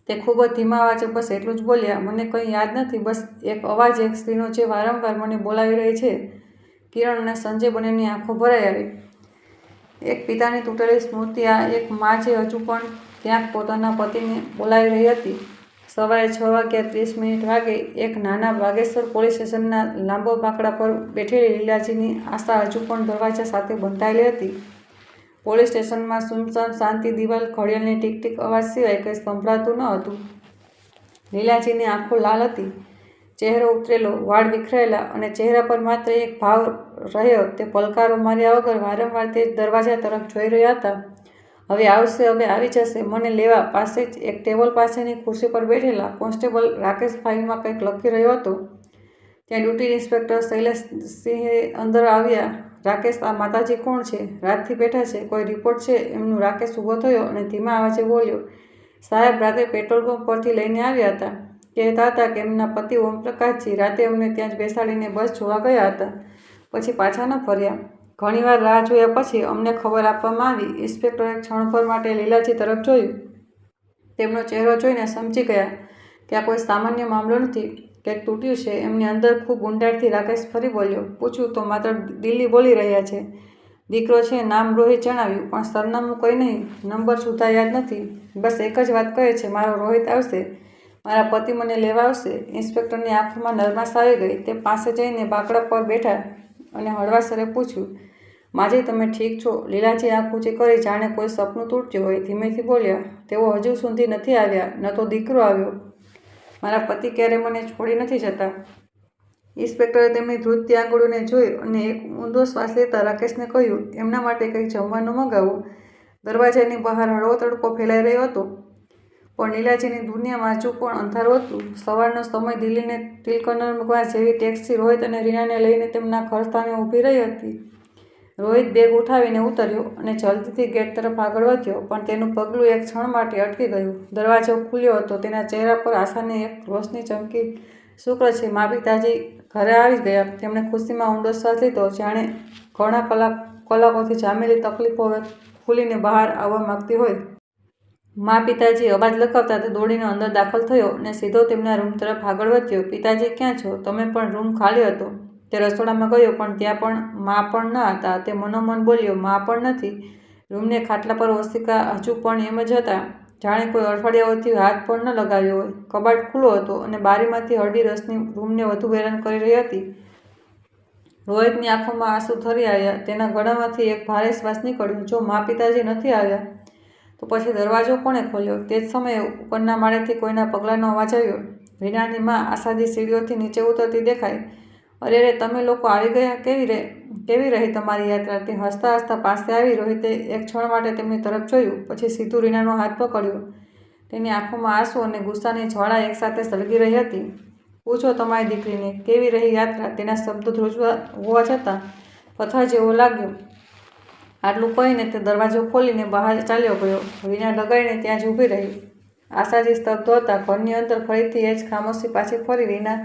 તે ખૂબ જ ધીમા અવાજે બસ એટલું જ બોલ્યા, મને કંઈ યાદ નથી. બસ એક અવાજ, એક સ્ત્રીનો જે વારંવાર મને બોલાવી રહી છે. કિરણ અને સંજય બંનેની આંખો ભરાઈ આવી. એક પિતાની તૂટેલી સ્મૃતિ, આ એક મા જે હજુ પણ ક્યાંક પોતાના પતિને બોલાવી રહી હતી. સવારે 6:30 વાગે એક નાના બાગેશ્વર પોલીસ સ્ટેશનના લાંબા બાકડા પર બેઠેલી લીલાજીની આશા હજુ પણ દરવાજા સાથે બંધાયેલી હતી. પોલીસ સ્ટેશનમાં સુમસામ શાંતિ. દિવાલ ઘડિયાળની ટીક ટીક અવાજ સિવાય કંઈ સંભળાતું ન હતું. લીલાજીની આંખો લાલ હતી, ચહેરો ઉતરેલો, વાળ વિખરાયેલા અને ચહેરા પર માત્ર એક ભાવ રહ્યો. તે પલકારો માર્યા વગર વારંવાર તે જ દરવાજા તરફ જોઈ રહ્યા હતા. હવે આવશે, હવે આવી જશે મને લેવા. પાસે જ એક ટેબલ પાસેની ખુરશી પર બેઠેલા કોન્સ્ટેબલ રાકેશ ફાઇલમાં કંઈક લખી રહ્યો હતો. ત્યાં ડ્યુટી ઇન્સ્પેક્ટર શૈલેષસિંહે અંદર આવ્યા. રાકેશ, આ માતાજી કોણ છે? રાતથી બેઠા છે, કોઈ રિપોર્ટ છે એમનું? રાકેશ ઊભો થયો અને ધીમા અવાજે બોલ્યો, સાહેબ, રાતે પેટ્રોલ પંપ પરથી લઈને આવ્યા હતા. કહેતા હતા કે એમના પતિ ઓમપ્રકાશજી રાતે અમને ત્યાં જ બેસાડીને બસ જોવા ગયા હતા, પછી પાછા ન ફર્યા. ઘણીવાર રાહ જોયા પછી અમને ખબર આપવામાં આવી. ઇન્સ્પેક્ટરે ક્ષણભર માટે લીલાજી તરફ જોયું. તેમનો ચહેરો જોઈને સમજી ગયા કે આ કોઈ સામાન્ય મામલો નથી, કંઈક તૂટ્યું છે એમની અંદર. ખૂબ ઊંડાણથી રાકેશ ફરી બોલ્યો, પૂછ્યું તો માત્ર દિલ્હી બોલી રહ્યા છે. દીકરો છે, નામ રોહિત જણાવ્યું, પણ સરનામું કંઈ નહીં, નંબર સુદ્ધા યાદ નથી. બસ એક જ વાત કહે છે, મારો રોહિત આવશે, મારા પતિ મને લેવા આવશે. ઇન્સ્પેક્ટરની આંખોમાં નરમાશ આવી ગઈ. તે પાસે જઈને બાકડા પર બેઠા અને હળવા સ્વરે પૂછ્યું, માજી, તમે ઠીક છો? લીલાજી આંખ ઊંચી કરી, જાણે કોઈ સપનું તૂટ્યું હોય, ધીમેથી બોલ્યા, તેઓ હજુ સુધી નથી આવ્યા. ન તો દીકરો આવ્યો. મારા પતિ ક્યારેય મને છોડી નથી જતા. ઇન્સ્પેક્ટરે તેમની ધ્રુજતી આંગળીઓને જોઈ અને એક ઊંડો શ્વાસ લેતા રાકેશને કહ્યું, એમના માટે કંઈક જમવાનું મંગાવો. દરવાજાની બહાર હળવો તડકો ફેલાઈ રહ્યો હતો. પણ લીલાજીની દુનિયામાં હજુ પણ અંધારું હતું. સવારનો સમય દિલ્હીને તિલકનગર જેવી ટેક્સી રોહિત અને રીનાને લઈને તેમના ઘર સામે ઊભી રહી હતી. રોહિત બેગ ઉઠાવીને ઉતર્યો અને જલ્દીથી ગેટ તરફ આગળ વધ્યો, પણ તેનું પગલું એક ક્ષણ માટે અટકી ગયું. દરવાજો ખુલ્યો હતો. તેના ચહેરા પર આશાની એક રોશની ચમકી. શુક્ર છે, મા પિતાજી ઘરે આવી ગયા. તેમણે ખુશીમાં ઊંડો શ્વાસ લીધો, જાણે ઘણા કલાકોથી જામેલી તકલીફો હવે ખુલીને બહાર આવવા માંગતી હોય. મા પિતાજી અવાજ લગાવતા તે દોડીને અંદર દાખલ થયો અને સીધો તેમના રૂમ તરફ આગળ વધ્યો. પિતાજી ક્યાં છો? તમે પણ રૂમ ખાલી હતો. તે રસોડામાં ગયો, પણ ત્યાં પણ મા પણ ન હતા. તે મનોમન બોલ્યો, મા પણ નથી. રૂમને ખાટલા પર ઓશિકા હજુ પણ એમ જ હતા, જાણે કોઈ અઠવાડિયાઓથી હાથ પણ ન લગાવ્યો હોય. કબાટ ખુલ્લો હતો અને બારીમાંથી હળવી રોશની રૂમને વધુ હેરાન કરી રહી હતી. રોહિતની આંખોમાં આંસુ ઠરી આવ્યા. તેના ગળામાંથી એક ભારે શ્વાસ નીકળ્યો. જો મા પિતાજી નથી આવ્યા તો પછી દરવાજો કોણે ખોલ્યો? તે જ સમયે ઉપરના માળેથી કોઈના પગલાંનો અવાજ આવ્યો. રીનાની મા આશાજી સીડીઓથી નીચે ઉતરતી દેખાઈ. અરે રે, તમે લોકો આવી ગયા. કેવી રહી તમારી યાત્રા? તે હસતા હસતા પાસે આવી. રોહિતે એક ક્ષણ માટે તેમની તરફ જોયું, પછી સીધું રીનાનો હાથ પકડ્યો. તેની આંખોમાં આંસુ અને ગુસ્સાની જ્વાળા એકસાથે સળગી રહી હતી. પૂછો તમારી દીકરીને, કેવી રહી યાત્રા? તેના શબ્દો ધ્રુજવા હોવા છતાં પથ્થર જેવો લાગ્યો. આટલું કહીને તે દરવાજો ખોલીને બહાર ચાલ્યો ગયો. રીના ડગાઈને ત્યાં જ ઊભી રહી. આશાજી સ્તબ્ધ હતા. ઘરની અંદર ફરીથી એ જ ખામોશી પાછી ફરી. રીના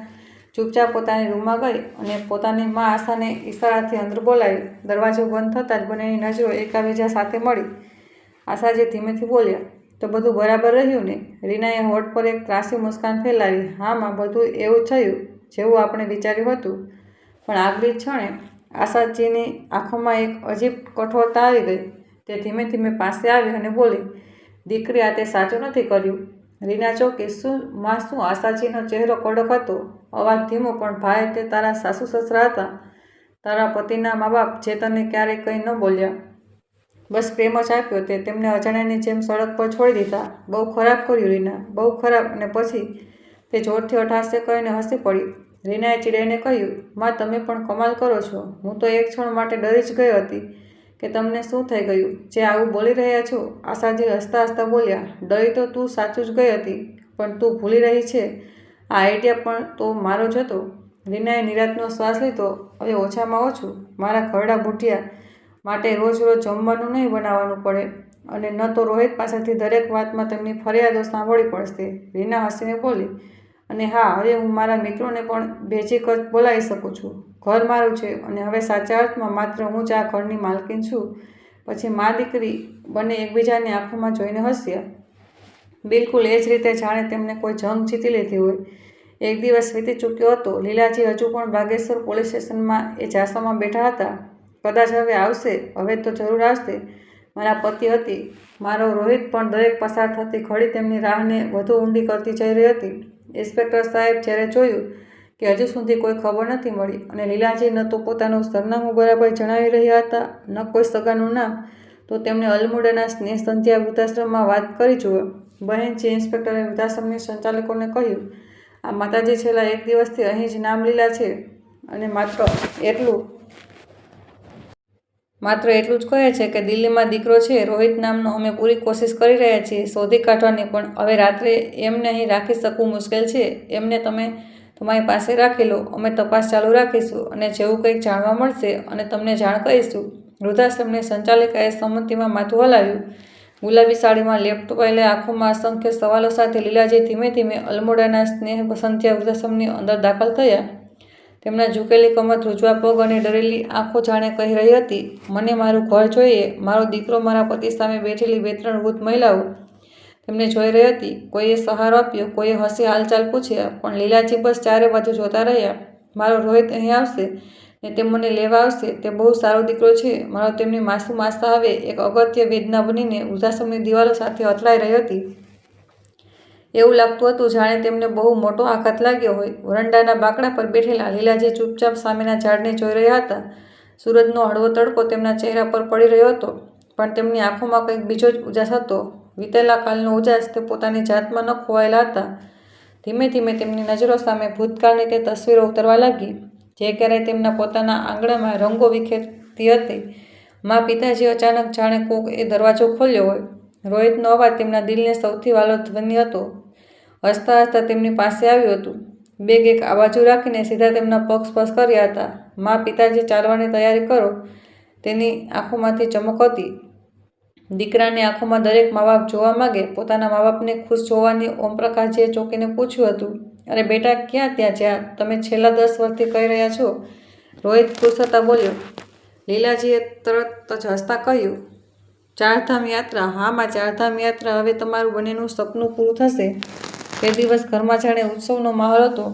ચૂપચાપ પોતાની રૂમમાં ગઈ અને પોતાની મા આશાને ઈશારાથી અંદર બોલાવી. દરવાજો બંધ થતાં જ બંનેની નજરો એકાબીજા સાથે મળી. આશાજી ધીમેથી બોલ્યા, તો બધું બરાબર રહ્યું ને? રીનાએ હોઠ પર એક ત્રાસી મુસ્કાન ફેલાવી. હા માં, બધું એવું જ થયું જેવું આપણે વિચાર્યું હતું. પણ આગલી ક્ષણે આશાજીની આંખોમાં એક અજીબ કઠોરતા આવી ગઈ. તે ધીમે ધીમે પાસે આવી અને બોલી, દીકરી, આ તે સાચું નથી કર્યું. રીના ચોંકી. શું માં, શું? આશાજીનો ચહેરો કડક હતો, અવાજ ધીમો. પણ ભાઈ, તે તારા સાસુ સસરા હતા, તારા પતિના મા બાપ, જે તને ક્યારેય કંઈ ન બોલ્યા. બસ પ્રેમ જ આપ્યો. તે તેમને અજાણ્યાની જેમ સડક પર છોડી દીધા. બહુ ખરાબ કર્યું રીના, બહુ ખરાબ. અને પછી તે જોરથી અટ્ટહાસ્ય કરીને હસી પડી. રીનાએ ચીડાઈને કહ્યું, માં, તમે પણ કમાલ કરો છો. હું તો એક ક્ષણ માટે ડરી જ ગઈ હતી કે તમને શું થઈ ગયું જે આવું બોલી રહ્યા છો. આશાજી હસતા હસતા બોલ્યા, ડરી તો તું સાચું જ ગઈ હતી, પણ તું ભૂલી રહી છે આ આઈડિયા પણ તો મારો જ હતો. રીનાએ નિરાંતનો શ્વાસ લીધો. હવે ઓછામાં ઓછું મારા ઘરડા બુઢિયા માટે રોજ રોજ જમવાનું નહીં બનાવવાનું પડે અને ન તો રોહિત પાસેથી દરેક વાતમાં તેમની ફરિયાદો સાંભળવી પડશે. રીના હસીને બોલી, અને હા, હવે હું મારા મિત્રોને પણ બેઝિક જ બોલાવી શકું છું. ઘર મારું છે અને હવે સાચા અર્થમાં માત્ર હું જ આ ઘરની માલકીન છું. પછી મા દીકરી બંને એકબીજાની આંખોમાં જોઈને હસ્યા. બિલકુલ એ જ રીતે જાણે તેમને કોઈ જંગ જીતી લીધી હોય. એક દિવસ વીતી ચૂક્યો હતો. લીલાજી હજુ પણ બાગેશ્વર પોલીસ સ્ટેશનમાં એ જાસોમાં બેઠા હતા. કદાચ હવે આવશે, હવે તો જરૂર આવશે. મારા પતિ હતી, મારો રોહિત પણ દરેક પસાર થતી ઘડી તેમની રાહને વધુ ઊંડી કરતી જઈ રહી હતી. ઇન્સ્પેક્ટર સાહેબ જ્યારે જોયું કે હજુ સુધી કોઈ ખબર નથી મળી અને લીલાજી ન તો પોતાનું સરનામું બરાબર જણાવી રહ્યા હતા, ન કોઈ સગાનું નામ, તો તેમણે અલમોડાના સ્નેહ સંધ્યા વૃદ્ધાશ્રમમાં વાત કરી જુઓ. બહેનજી, ઇન્સ્પેક્ટરે વૃદ્ધાશ્રમની સંચાલકોને કહ્યું, આ માતાજી છેલ્લા એક દિવસથી અહીં જ નામ લીલા છે અને માત્ર એટલું જ કહે છે કે દિલ્હીમાં દીકરો છે રોહિત નામનો. અમે પૂરી કોશિશ કરી રહ્યા છીએ શોધી કાઢવાની, પણ હવે રાત્રે એમને અહીં રાખી શકવું મુશ્કેલ છે. એમને તમે તમારી પાસે રાખી લો. અમે તપાસ ચાલુ રાખીશું અને જેવું કંઈક જાણવા મળશે અને તમને જાણ કરીશું. વૃદ્ધાશ્રમની સંચાલિકાએ સંમતિમાં માથું હલાવ્યું. ગુલાબી સાડીમાં લેપટોપાયેલી આંખોમાં અસંખ્ય સવાલો સાથે લીલાજી ધીમે ધીમે અલમોડાના સ્નેહ સંધ્યા વૃદ્ધાશ્રમની અંદર દાખલ થયા. તેમના ઝૂકેલી કમર, ધ્રુજવા પગ અને ડરેલી આંખો જાણે કહી રહી હતી, મને મારું ઘર જોઈએ. મારો દીકરો. મારા પતિ સામે બેઠેલી 2-3 વૃદ્ધ મહિલાઓ તેમને જોઈ રહી હતી. કોઈએ સહારો આપ્યો, કોઈએ હસી હાલચાલ પૂછ્યા, પણ લીલાજી બસ ચારે બાજુ જોતા રહ્યા. મારો રોહિત અહીં આવશે ને તે મને લેવા આવશે. તે બહુ સારો દીકરો છે મારો. તેમની માસૂમ આશા હવે એક અગત્ય વેદના બનીને વૃદ્ધાશ્રમની દિવાલો સાથે અથડાઈ રહી હતી. એવું લાગતું હતું જાણે તેમને બહુ મોટો આઘાત લાગ્યો હોય. વરંડાના બાકડા પર બેઠેલા લીલાજી ચૂપચાપ સામેના ઝાડને જોઈ રહ્યા હતા. સૂરજનો હળવો તડકો તેમના ચહેરા પર પડી રહ્યો હતો, પણ તેમની આંખોમાં કંઈક બીજો જ ઉજાસ હતો. વીતેલા કાલનો ઉજાસ. તે પોતાની જાતમાં ન ખોવાયેલા હતા. ધીમે ધીમે તેમની નજરો સામે ભૂતકાળની તે તસવીરો ઉતરવા લાગી, જે ક્યારેય તેમના પોતાના આંગણામાં રંગો વિખેરતી હતી. મા પિતાજી અચાનક જાણે કોક એ દરવાજો ખોલ્યો હોય. રોહિતનો અવાજ તેમના દિલને સૌથી વાલો ધ્વનિ હતો. હસતા હસતા તેમની પાસે આવ્યું હતું. બેગ એક આ બાજુ રાખીને સીધા તેમના પગ સ્પર્શ કર્યા હતા. મા, પિતાજી, ચાલવાની તૈયારી કરો. તેની આંખોમાંથી ચમક હતી. દીકરાની આંખોમાં દરેક મા બાપ જોવા માગે. પોતાના મા બાપને ખુશ જોવાની ઓમપ્રકાશજીએ ચોંકીને પૂછ્યું હતું. અરે બેટા, ક્યાં ત્યાં જ્યાં તમે છેલ્લા 10 વર્ષથી કહી રહ્યા છો? રોહિત ખુશ થતા બોલ્યો. લીલાજીએ તરત જ હસતા કહ્યું, ચારધામ યાત્રા. હા માં, ચારધામ યાત્રા. હવે તમારું બંનેનું સપનું પૂરું થશે. તે દિવસ ઘરમાં જાણે ઉત્સવનો માહોલ હતો.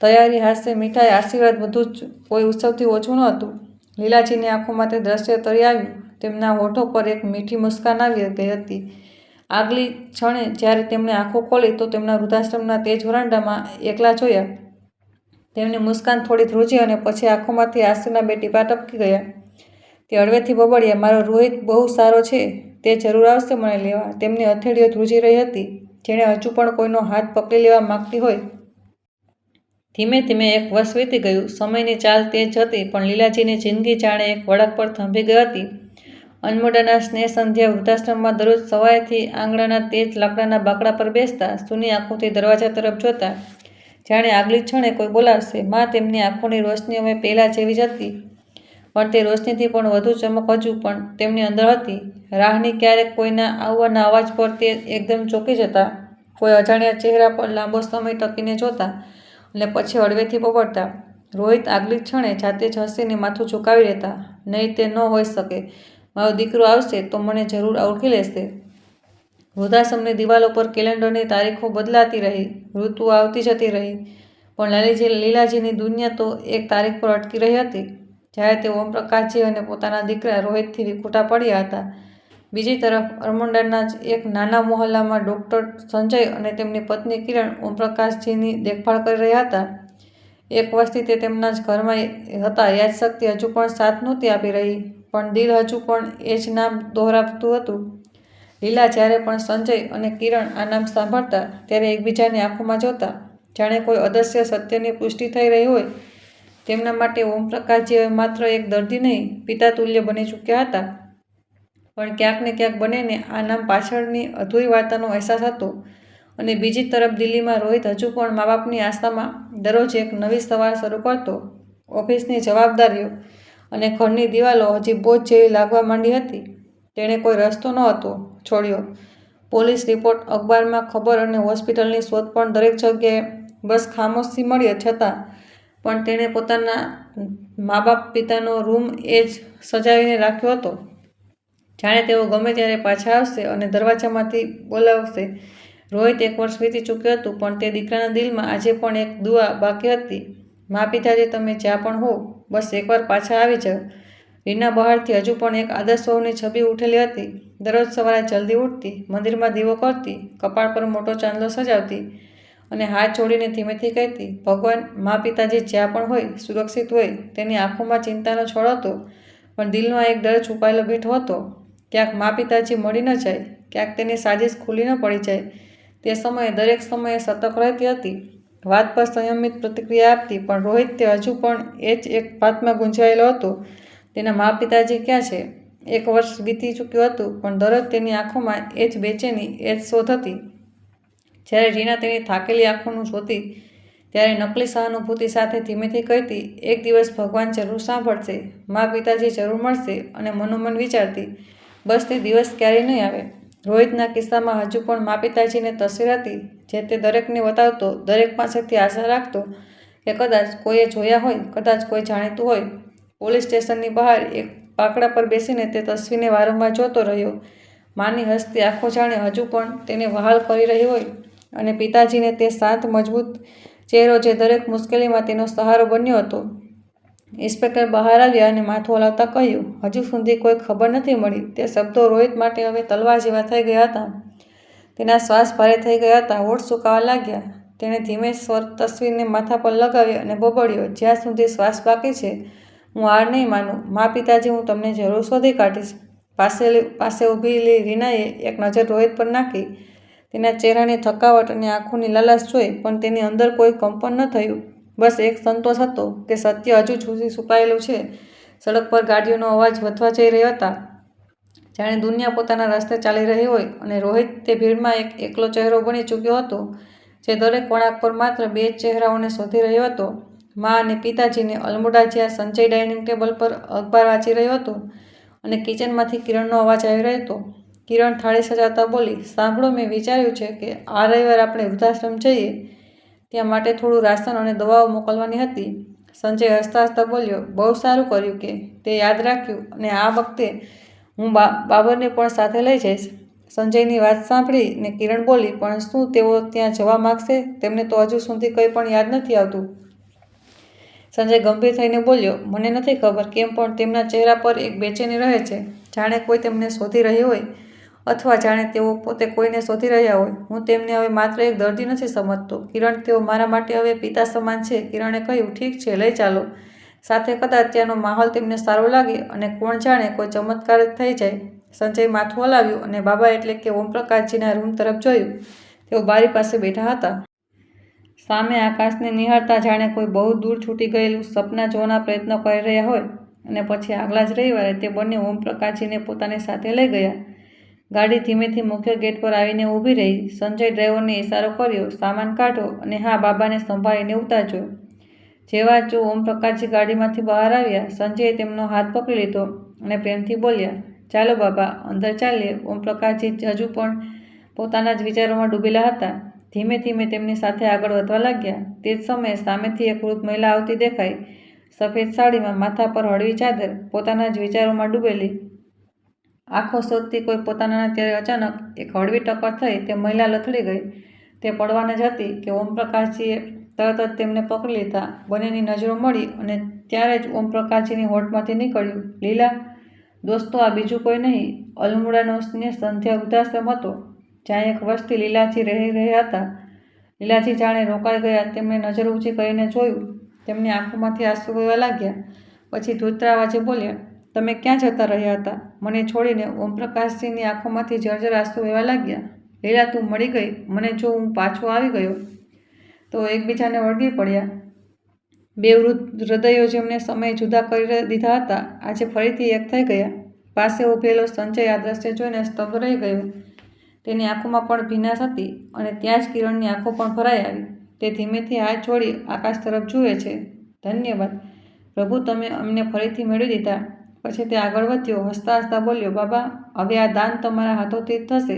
તૈયારી, હાસ્ય, મીઠાઈ, આશીર્વાદ, બધું જ કોઈ ઉત્સવથી ઓછું ન હતું. લીલાજીની આંખોમાં તે દ્રશ્ય તરી આવ્યું. તેમના હોઠો પર એક મીઠી મુસ્કાન આવી ગઈ હતી. આગલી ક્ષણે જ્યારે તેમણે આંખો ખોલી તો તેમના વૃદ્ધાશ્રમના તે જ વરાંડામાં એકલા જોયા. તેમની મુસ્કાન થોડી ધ્રુજી અને પછી આંખોમાંથી આંસુના 2 ટીપાં ટપકી ગયા. તે હળવેથી બબડ્યા, મારો રોહિત બહુ સારો છે. તે જરૂર આવશે મને લેવા. તેમની હથેળીઓ ધ્રુજી રહી હતી, જેણે હજુ પણ કોઈનો હાથ પકડી લેવા માંગતી હોય. ધીમે ધીમે 1 વર્ષ વીતી ગયું. સમયની ચાલ તેજ હતી, પણ લીલાજીની જિંદગી જાણે એક વળાંક પર થંભી ગઈ હતી. અનમોડાના સ્નેહ સંધ્યા વૃદ્ધાશ્રમમાં દરરોજ સવારથી આંગણાના તેજ લાકડાના બાકડા પર બેસતા, સૂની આંખોથી દરવાજા તરફ જોતા, જાણે આગલી ક્ષણે કોઈ બોલાવશે. માં, તેમની આંખોની રોશની હવે પહેલાં જેવી જ હતી, પણ તે રોશનીથી પણ વધુ ચમક હજુ પણ તેમની અંદર હતી. રાહની ક્યારેક કોઈના આવવાના અવાજ પર તે એકદમ ચોંકી જતા, કોઈ અજાણ્યા ચહેરા પર લાંબો સમય ટકીને જોતા અને પછી હળવેથી બબડતા. રોહિત આગલી ક્ષણે જાતે જ હસીને માથું ઝુકાવી લેતા. નહીં, તે ન હોઈ શકે. મારો દીકરો આવશે તો મને જરૂર ઓળખી લેશે. વૃદ્ધાશ્રમની દિવાલો પર કેલેન્ડરની તારીખો બદલાતી રહી, ઋતુઓ આવતી જતી રહી, પણ લીલાજીની દુનિયા તો એક તારીખ પર અટકી રહી હતી, જ્યારે તે ઓમપ્રકાશજી અને પોતાના દીકરા રોહિતથી વિખૂટા પડ્યા હતા. બીજી તરફ અરમોડાના જ એક નાના મોહલ્લામાં ડૉક્ટર સંજય અને તેમની પત્ની કિરણ ઓમપ્રકાશજીની દેખભાળ કરી રહ્યા હતા. 1 વર્ષથી તે તેમના જ ઘરમાં હતા. યાદશક્તિ હજુ પણ સાથ નહોતી આપી રહી, પણ દિલ હજુ પણ એ જ નામ દોહરાવતું હતું. લીલા જ્યારે પણ સંજય અને કિરણ આ નામ સાંભળતા, ત્યારે એકબીજાની આંખોમાં જોતા, જાણે કોઈ અદૃશ્ય સત્યની પુષ્ટિ થઈ રહી હોય. તેમના માટે ઓમપ્રકાશજી હવે માત્ર એક દર્દી નહીં, પિતા તુલ્ય બની ચૂક્યા હતા. પણ ક્યાંક ને ક્યાંક બંનેને આ નામ પાછળની અધૂરી વાર્તાનો અહેસાસ હતો. અને બીજી તરફ દિલ્હીમાં રોહિત હજુ પણ મા બાપની આશામાં દરરોજ એક નવી સવાર શરૂ કરતો. ઓફિસની જવાબદારીઓ અને ઘરની દિવાલો હજી બોજ જેવી લાગવા માંડી હતી. તેણે કોઈ રસ્તો ન હતો છોડ્યો. પોલીસ રિપોર્ટ, અખબારમાં ખબર અને હોસ્પિટલની શોધ પણ દરેક જગ્યાએ બસ ખામોશી મળી છતાં પણ તેણે પોતાના મા બાપ પિતાનો રૂમ એ જ સજાવીને રાખ્યો હતો, જાણે તેઓ ગમે ત્યારે પાછા આવશે અને દરવાજામાંથી બોલાવશે. રોહિત 1 વર્ષ વીતી ચૂક્યું હતું, પણ તે દીકરાના દિલમાં આજે પણ એક દુઆ બાકી હતી. મા, પિતાજી, તમે જ્યાં પણ હો, બસ એકવાર પાછા આવી જાઓ. રીના બહારથી હજુ પણ એક આદર્શ વહુની છબી ઉઠેલી હતી. દરરોજ સવારે જલ્દી ઉઠતી, મંદિરમાં દીવો કરતી, કપાળ પર મોટો ચાંદલો સજાવતી અને હાથ જોડીને ધીમેથી કહેતી, ભગવાન, મા, પિતાજી જ્યાં પણ હોય, સુરક્ષિત હોય. તેની આંખોમાં ચિંતાનો છોડ હતો, પણ દિલનો એક ડર છુપાયેલો બેઠો હતો. ક્યાંક મા, પિતાજી મળી ન જાય, ક્યાંક તેની સાજિશ ખુલ્લી ન પડી જાય. તે સમયે દરેક સમયે સતર્ક રહેતી હતી, વાત પર સંયમિત પ્રતિક્રિયા આપતી, પણ રોહિત તે હજુ પણ એ જ એક વાતમાં ગુંચવાયેલો હતો, તેના મા, પિતાજી ક્યાં છે? 1 વર્ષ વીતી ચૂક્યું હતું, પણ દરરોજ તેની આંખોમાં એ જ બેચેની, એ જ શોધ હતી. જ્યારે રીના તેની થાકેલી આંખોનું જોતી, ત્યારે નકલી સહાનુભૂતિ સાથે ધીમેથી કહેતી, એક દિવસ ભગવાન જરૂર સાંભળશે, મા, પિતાજી જરૂર મળશે. અને મનોમન વિચારતી, બસ તે દિવસ ક્યારેય નહીં આવે. રોહિતના કિસ્સામાં હજુ પણ મા, પિતાજીની તસવીર હતી, જે તે દરેકને બતાવતો, દરેક પાસેથી આશા રાખતો કે કદાચ કોઈએ જોયા હોય, કદાચ કોઈ જાણીતું હોય. પોલીસ સ્ટેશનની બહાર એક બાકડા પર બેસીને તે તસવીરને વારંવાર જોતો રહ્યો. માની હસતી આંખો જાણે હજુ પણ તેને વહાલ કરી રહી હોય, અને પિતાજીને તે શાંત, મજબૂત ચહેરો જે દરેક મુશ્કેલીમાં તેનો સહારો બન્યો હતો. ઇન્સ્પેક્ટર બહાર આવ્યા અને માથું હલાવતા કહ્યું, હજુ સુધી કોઈ ખબર નથી મળી. તે શબ્દો રોહિત માટે હવે તલવાર જેવા થઈ ગયા હતા. તેના શ્વાસ ભારે થઈ ગયા હતા, હોઠ સુકાવા લાગ્યા. તેણે ધીમે સ્વર તસવીરને માથા પર લગાવી અને બબડ્યો, જ્યાં સુધી શ્વાસ બાકી છે, હું હાર નહીં માનું. મા, પિતાજી, હું તમને જરૂર શોધી કાઢીશ. પાસે ઊભેલી રીનાએ એક નજર રોહિત પર નાખી. તેના ચહેરાની થકાવટ અને આંખોની લાલાશ જોઈ, પણ તેની અંદર કોઈ કંપન ન થયું. બસ એક સંતોષ હતો કે સત્ય હજુ સુધી છુપાયેલું છે. સડક પર ગાડીઓનો અવાજ વધવા જઈ રહ્યા હતા. જાણે દુનિયા પોતાના રસ્તે ચાલી રહી હોય અને રોહિત તે ભીડમાં એક એકલો ચહેરો બની ચૂક્યો હતો, જે દરેક વળાંક પર માત્ર બે જ ચહેરાઓને શોધી રહ્યો હતો, મા અને પિતાજીને. અલમોડા જ્યાં સંજય ડાઇનિંગ ટેબલ પર અખબાર વાંચી રહ્યો હતો અને કિચનમાંથી કિરણનો અવાજ આવી રહ્યો હતો. કિરણ થાળી સજાવતા બોલી, સાંભળો, મેં વિચાર્યું છે કે આ રવિવારે આપણે વૃદ્ધાશ્રમ જઈએ. ત્યાં માટે થોડું રાશન અને દવાઓ મોકલવાની હતી. સંજય હસતા હસતા બોલ્યો, બહુ સારું કર્યું કે તે યાદ રાખ્યું, અને આ વખતે હું બાબરને પણ સાથે લઈ જઈશ. સંજયની વાત સાંભળીને કિરણ બોલી, પણ શું તેઓ ત્યાં જવા માગશે? તેમને તો હજુ સુધી કંઈ પણ યાદ નથી આવતું. સંજય ગંભીર થઈને બોલ્યો, મને નથી ખબર કેમ, પણ તેમના ચહેરા પર એક બેચેની રહે છે, જાણે કોઈ તેમને શોધી રહ્યું હોય, અથવા જાણે તેઓ પોતે કોઈને શોધી રહ્યા હોય. હું તેમને હવે માત્ર એક દર્દી નથી સમજતો, કિરણ, તેઓ મારા માટે હવે પિતા સમાન છે. કિરણે કહ્યું, ઠીક છે, લઈ ચાલો સાથે. કદાચ ત્યાંનો માહોલ તેમને સારો લાગે અને કોણ જાણે કોઈ ચમત્કાર જ થઈ જાય. સંજય માથું હલાવ્યું અને બાબા એટલે કે ઓમપ્રકાશજીના રૂમ તરફ જોયું. તેઓ બારી પાસે બેઠા હતા. સામે આકાશને નિહાળતા, જાણે કોઈ બહુ દૂર છૂટી ગયેલું સપના જોવાના પ્રયત્ન કરી રહ્યા હોય. અને પછી આગલા જ રવિવારે તે બંને ઓમપ્રકાશજીને પોતાની સાથે લઈ ગયા. ગાડી ધીમેથી મુખ્ય ગેટ પર આવીને ઊભી રહી. સંજય ડ્રાઈવરને ઇશારો કર્યો, સામાન કાઢો અને હા, બાબાને સંભાળીને ઉતારજો. જેવા જ ઓમપ્રકાશજી ગાડીમાંથી બહાર આવ્યા, સંજયે તેમનો હાથ પકડી લીધો અને પ્રેમથી બોલ્યા, ચાલો બાબા, અંદર ચાલીએ. ઓમપ્રકાશજી હજુ પણ પોતાના જ વિચારોમાં ડૂબેલા હતા. ધીમે ધીમે તેમની સાથે આગળ વધવા લાગ્યા. તે જ સમયે સામેથી એક વૃદ્ધ મહિલા આવતી દેખાઈ. સફેદ સાડીમાં, માથા પર હળવી ચાદર, પોતાના જ વિચારોમાં ડૂબેલી. આંખો શોધતી કોઈ પોતાના. ત્યારે અચાનક એક હળવી ટક્કર થઈ. તે મહિલા લથડી ગઈ. તે પડવાને જ હતી કે ઓમપ્રકાશજીએ તરત જ તેમને પકડી લીધા. બંનેની નજરો મળી અને ત્યારે જ ઓમપ્રકાશજીની હોઠમાંથી નીકળ્યું, લીલા. દોસ્તો, આ બીજું કોઈ નહીં, અલમોડાનો સંધ્યા વૃદ્ધાશ્રમ હતો, જ્યાં એક વર્ષથી લીલાજી રહી રહ્યા હતા. લીલાજી જાણે રોકાઈ ગયા. તેમણે નજર ઊંચી કરીને જોયું. તેમની આંખોમાંથી આંસુ વહેવા લાગ્યા. પછી ધૂતરા અવાજે બોલ્યા, તમે ક્યાં જતા રહ્યા હતા મને છોડીને? ઓમપ્રકાશજીની આંખોમાંથી જળજળ આંસુ વહેવા લાગ્યા. લીલા, તું મળી ગઈ. મને જો હું પાછો આવી ગયો. તો એકબીજાને વળગી પડ્યા. બે વૃદ્ધ હૃદયો જેમને સમય જુદા કરી દીધા હતા, આજે ફરીથી એક થઈ ગયા. પાસે ઊભેલો સંજય આ દ્રશ્ય જોઈને સ્તબ્ધ રહી ગયો. તેની આંખોમાં પણ ભીનાશ હતી અને ત્યાં જ કિરણની આંખો પણ ભરાઈ આવી. તે ધીમેથી હાથ જોડી આકાશ તરફ જુએ છે. ધન્યવાદ પ્રભુ, તમે અમને ફરીથી મેળવી દીધા. પછી તે આગળ વધ્યો. હસતા હસતા બોલ્યો, બાબા, હવે આ દાન તમારા હાથોથી જ થશે,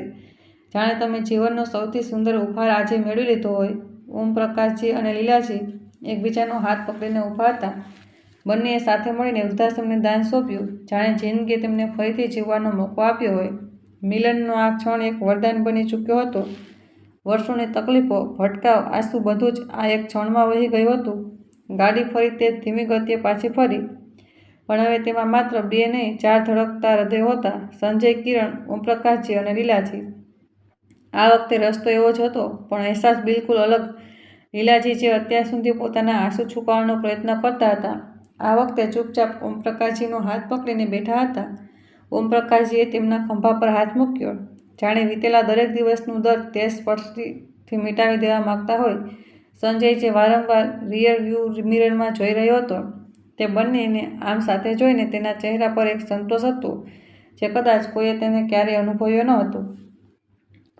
જાણે તમે જીવનનો સૌથી સુંદર ઉપહાર આજે મેળવી લીધો હોય. ઓમપ્રકાશજી અને લીલાજી એકબીજાનો હાથ પકડીને ઊભા હતા. બંનેએ સાથે મળીને વૃદ્ધાશ્રમને દાન સોંપ્યું, જાણે જિંદગીએ તેમને ફરીથી જીવવાનો મોકો આપ્યો હોય. મિલનનો આ ક્ષણ એક વરદાન બની ચૂક્યો હતો. વર્ષોની તકલીફો, ભટકાવ, આંસુ, બધું જ આ એક ક્ષણમાં વહી ગયું હતું. ગાડી ફરી તે ધીમી ગતિએ પાછી ફરી, પણ હવે તેમાં માત્ર બે નહીં, 4 ધડકતા હૃદયો હતા, સંજય, કિરણ, ઓમપ્રકાશજી અને લીલાજી. આ વખતે રસ્તો એવો જ હતો, પણ અહેસાસ બિલકુલ અલગ. લીલાજી, જે અત્યાર સુધી પોતાના આંસુ છુપાવવાનો પ્રયત્ન કરતા હતા, આ વખતે ચૂપચાપ ઓમપ્રકાશજીનો હાથ પકડીને બેઠા હતા. ઓમપ્રકાશજીએ તેમના ખભા પર હાથ મૂક્યો, જાણે વીતેલા દરેક દિવસનું દર્દ તે સ્પર્શથી મિટાવી દેવા માંગતા હોય. સંજય, જે વારંવાર રિયર વ્યૂ મિરરમાં જોઈ રહ્યો હતો, તે બંનેને આમ સાથે જોઈને તેના ચહેરા પર એક સંતોષ હતો, જે કદાચ કોઈએ તેને ક્યારેય અનુભવ્યો ન હતો.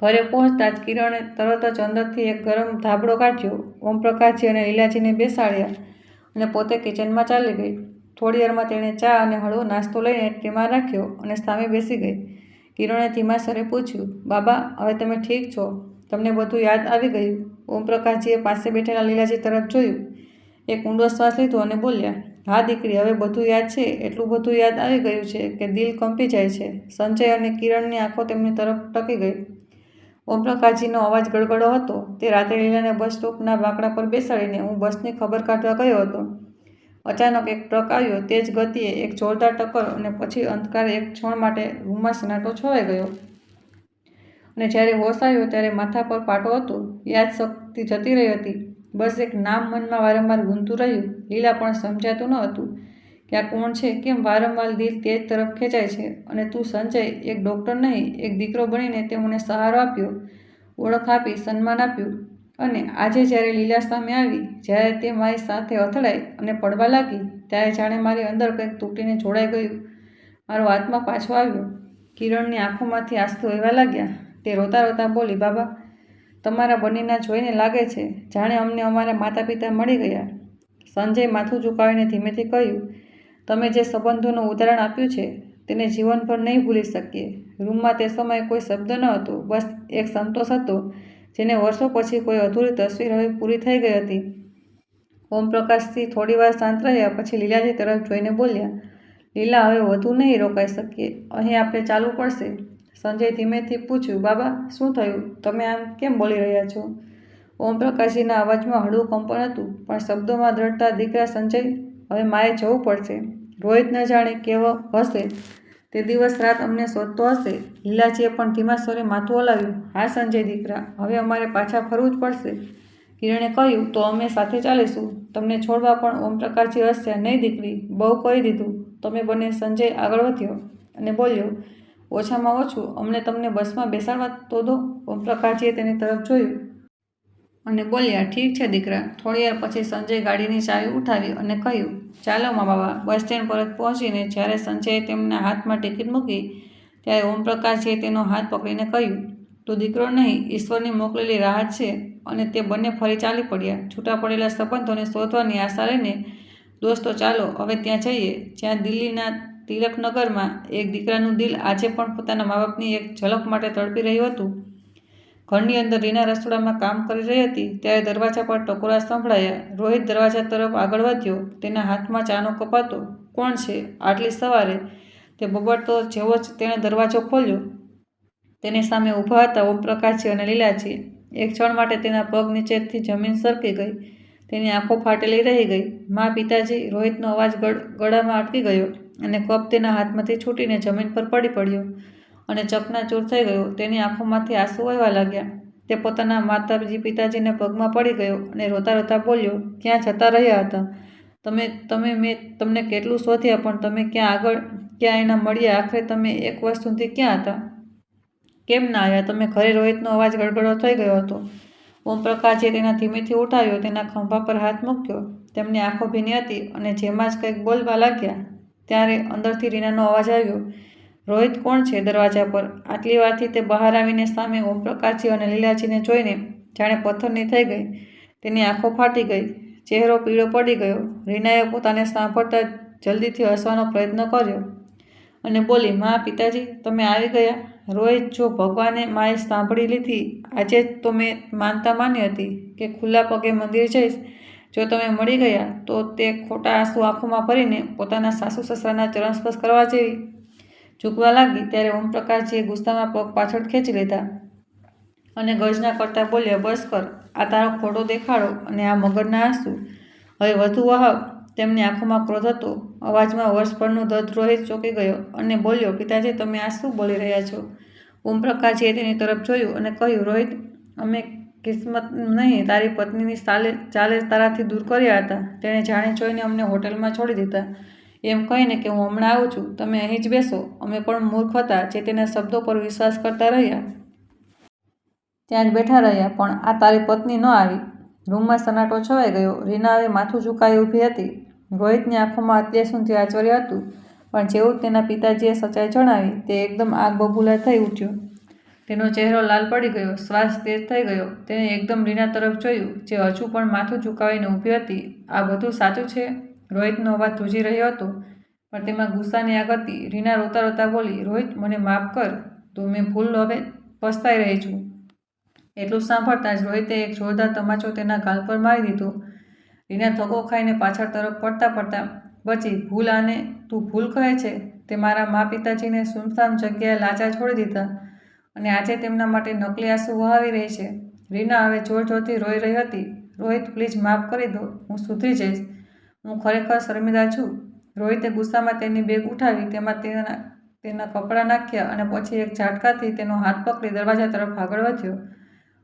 ઘરે પહોંચતા જ કિરણે તરત જ અંદરથી એક ગરમ ધાબળો કાઢ્યો. ઓમપ્રકાશજી અને લીલાજીને બેસાડ્યા અને પોતે કિચનમાં ચાલી ગઈ. થોડી વારમાં તેણે ચા અને હળવો નાસ્તો લઈને ટ્રેમાં રાખ્યો અને સામે બેસી ગઈ. કિરણે ધીમા સ્વરે પૂછ્યું, બાબા, હવે તમે ઠીક છો? તમને બધું યાદ આવી ગયું? ઓમપ્રકાશજીએ પાસે બેઠેલા લીલાજી તરફ જોયું, એક ઊંડો શ્વાસ લીધો અને બોલ્યા, હા દીકરી, હવે બધું યાદ છે. એટલું બધું યાદ આવી ગયું છે કે દિલ કંપી જાય છે. સંજય અને કિરણની આંખો તેમની તરફ ટકી ગઈ. ઓમપ્રકાશજીનો અવાજ ગળગળો હતો. તે રાત્રે લીલાને બસ સ્ટોપના બાંકડા પર બેસાડીને હું બસની ખબર કાઢવા ગયો હતો. અચાનક એક ટ્રક આવ્યો, તેજ ગતિએ, એક જોરદાર ટક્કર, અને પછી અંધકાર. એક ક્ષણ માટે રૂમમાં સન્નાટો છવાઈ ગયો. અને જ્યારે હોશ આવ્યો ત્યારે માથા પર પાટો હતો. યાદશક્તિ જતી રહી હતી. બસ એક નામ મનમાં વારંવાર ગૂંજતું રહ્યું, લીલા. પણ સમજાતું ન હતું કે આ કોણ છે, કેમ વારંવાર દિલ તેજ તરફ ખેંચાય છે. અને તું સંજય, એક ડૉક્ટર નહીં, એક દીકરો બનીને તે મને સહારો આપ્યો, ઓળખ આપી, સન્માન આપ્યું. અને આજે જ્યારે લીલા સામે આવી, જ્યારે તે મારી સાથે અથડાઈ અને પડવા લાગી, ત્યારે જાણે મારી અંદર કંઈક તૂટીને જોડાઈ ગયું. મારો આત્મા પાછો આવ્યો. કિરણની આંખોમાંથી આંસુ વહેવા લાગ્યા. તે રોતા રોતા બોલી, બાબા, તમારા બંનેના જોઈને લાગે છે જાણે અમને અમારા માતા પિતા મળી ગયા. સંજય માથું ઝુકાવીને ધીમેથી કહ્યું, તમે જે સંબંધોનું ઉદાહરણ આપ્યું છે તેને જીવનભર નહીં ભૂલી શકીએ. રૂમમાં તે સમયે કોઈ શબ્દ ન હતો, બસ એક સંતોષ હતો, જેને વર્ષો પછી કોઈ અધૂરી તસવીર હવે પૂરી થઈ ગઈ હતી. ઓમપ્રકાશસિંહ થોડીવાર શાંત રહ્યા, પછી લીલાજી તરફ જોઈને બોલ્યા, લીલા, હવે વધુ નહીં રોકાઈ શકીએ, અહીં આપણે ચાલવું પડશે. સંજય ધીમેથી પૂછ્યું, બાબા, શું થયું? તમે આમ કેમ બોલી રહ્યા છો? ઓમપ્રકાશજીના અવાજમાં હળવું કંપન હતું, પણ શબ્દોમાં દ્રઢતા. દીકરા સંજય, હવે મારે જવું પડશે. રોહિત ન જાણે કેવો હશે, તે દિવસ રાત અમને શોધતો હશે. લીલાજીએ પણ ધીમા સ્વરે માથું હલાવ્યું. હા સંજય દીકરા, હવે અમારે પાછા ફરવું જ પડશે. કિરણે કહ્યું, તો અમે સાથે ચાલીશું. તમને છોડવા પણ? ઓમપ્રકાશજી હસ્યા. નહીં દીકરી, બહુ કરી દીધું તમે બંને. સંજય આગળ વધ્યો અને બોલ્યો, ઓછામાં ઓછું અમને તમને બસમાં બેસાડવા તો દો. ઓમપ્રકાશજીએ તેની તરફ જોયું અને બોલ્યા, ઠીક છે દીકરા. થોડીવાર પછી સંજય ગાડીની ચાવી ઉઠાવી અને કહ્યું, ચાલો મા બાબા. બસ સ્ટેન્ડ પર પહોંચીને જ્યારે સંજયે તેમના હાથમાં ટિકિટ મૂકી, ત્યારે ઓમપ્રકાશજીએ તેનો હાથ પકડીને કહ્યું, તું દીકરો નહીં, ઈશ્વરની મોકલેલી રાહત છે. અને તે બંને ફરી ચાલી પડ્યા, છૂટા પડેલા સંબંધોને શોધવાની આશા લઈને. દોસ્તો, ચાલો હવે ત્યાં જઈએ જ્યાં દિલ્હીના તિલકનગરમાં એક દીકરાનું દિલ આજે પણ પોતાના મા બાપની એક ઝલક માટે તડપી રહ્યું હતું. ઘરની અંદર રીના રસોડામાં કામ કરી રહી હતી ત્યારે દરવાજા પર ટકોરા સંભળાયા. રોહિત દરવાજા તરફ આગળ વધ્યો, તેના હાથમાં ચાનો કપ હતો. કોણ છે આટલી સવારે? તે બબડતો. જેવો જ તેણે દરવાજો ખોલ્યો, તેની સામે ઊભા હતા ઓમપ્રકાશજી અને લીલાજી. એક ક્ષણ માટે તેના પગ નીચેથી જમીન સરકી ગઈ. તેની આંખો ફાટેલી રહી ગઈ. મા, પિતાજી? રોહિતનો અવાજ ગળામાં અટકી ગયો અને કપ તેના હાથમાંથી છૂટીને જમીન પર પડી પડ્યો અને ચકનાચૂર થઈ ગયો. તેની આંખોમાંથી આંસુ વહેવા લાગ્યા. તે પોતાના માતાજી પિતાજીને પગમાં પડી ગયો અને રોતા રોતા બોલ્યો, ક્યાં જતા રહ્યા હતા તમે? મેં તમને કેટલું શોધ્યા, પણ તમે ક્યાં એના મળ્યા? આખરે તમે એક વર્ષ સુધી ક્યાં હતા? કેમ ના આવ્યા તમે ઘરે? રોહિતનો અવાજ ગળગળો થઈ ગયો હતો. ઓમપ્રકાશજીએ તેના ધીમેથી ઉઠાવ્યો, તેના ખંભા પર હાથ મૂક્યો. તેમની આંખો ભીની હતી અને જેમાં જ કંઈક બોલવા લાગ્યા ત્યારે અંદરથી રીનાનો અવાજ આવ્યો, રોહિત, કોણ છે દરવાજા પર? આટલી વારથી તે બહાર આવીને સામે ઓમપ્રકાશજી અને લીલાજીને જોઈને જાણે પથ્થરની થઈ ગઈ. તેની આંખો ફાટી ગઈ, ચહેરો પીળો પડી ગયો. રીનાએ પોતાને સાંભળતા જલ્દીથી હસવાનો પ્રયત્ન કર્યો અને બોલી, મા, પિતાજી, તમે આવી ગયા? રોહિત, જો ભગવાને માએ સાંભળી લીધી આજે જ તો મેં માની હતી કે ખુલ્લા પગે મંદિર જઈશ. જો તમે મળી ગયા તો તે ખોટા આંસુ આંખોમાં ભરીને પોતાના સાસુ સસરાના ચરણસ્પર્શ કરવા જેવી ઝૂકવા લાગી ત્યારે ઓમપ્રકાશજીએ ગુસ્સામાં પગ પાછળ ખેંચી લીધા અને ગર્જના કરતા બોલ્યા, બસ કર, આ તારો ખોટો દેખાડો અને આ મગરના આંસુ. હવે વધુ વહાવ. તેમની આંખોમાં ક્રોધ હતો, અવાજમાં વર્ષભરનું દર્દ. રોહિત ચોંકી ગયો અને બોલ્યો, પિતાજી, તમે આ શું બોલી રહ્યા છો? ઓમપ્રકાશજીએ તેની તરફ જોયું અને કહ્યું, રોહિત, અમે કિસ્મત નહીં, તારી પત્નીની ચાલે તારાથી દૂર કર્યા હતા. તેણે જાણી જોઈને અમને હોટલમાં છોડી દીધા, એમ કહીને કે હું હમણાં આવું છું, તમે અહીં જ બેસો. અમે પણ મૂર્ખ હતા જે તેના શબ્દો પર વિશ્વાસ કરતા રહ્યા, ત્યાં જ બેઠા રહ્યા, પણ આ તારી પત્ની ન આવી. રૂમમાં સન્નાટો છવાઈ ગયો. રીના હવે માથું ઝુકાવી ઊભી હતી. રોહિતની આંખોમાં અત્યાર સુધી આશ્ચર્ય હતું, પણ જેવું તેના પિતાજીએ સચ્ચાઈ જણાવી, તે એકદમ આગ બબૂલા થઈ ઉઠ્યો. તેનો ચહેરો લાલ પડી ગયો, શ્વાસ તેજ થઈ ગયો. તેણે એકદમ રીના તરફ જોયું, જે હજુ પણ માથું ઝુકાવીને ઊભી હતી. આ બધું સાચું છે? રોહિતનો અવાજ ધ્રુજી રહ્યો હતો, પણ તેમાં ગુસ્સાની આગ હતી. રીના રોતા રોતા બોલી, રોહિત, મને માફ કર, તો મેં ભૂલ હવે પસ્તાઈ રહી છું. એટલું સાંભળતા જ રોહિતે એક જોરદાર તમાચો તેના ગાલ પર મારી દીધો. રીના ધક્કો ખાઈને પાછળ તરફ પડતા પડતા બચી, ભૂલ? આને તું ભૂલ કહે છે? તે મારા મા પિતાજીને સુમસામ જગ્યાએ લાચાર છોડી દીધા અને આજે તેમના માટે નકલી આંસુ વહાવી રહી છે. રીના હવે જોર જોરથી રોઈ રહી હતી. રોહિત, પ્લીઝ માફ કરી દો, હું સુધરી જઈશ, હું ખરેખર શર્મિંદા છું. રોહિતે ગુસ્સામાં તેની બેગ ઉઠાવી, તેમાં તેના કપડાં નાખ્યા અને પછી એક ઝાટકાથી તેનો હાથ પકડી દરવાજા તરફ આગળ વધ્યો.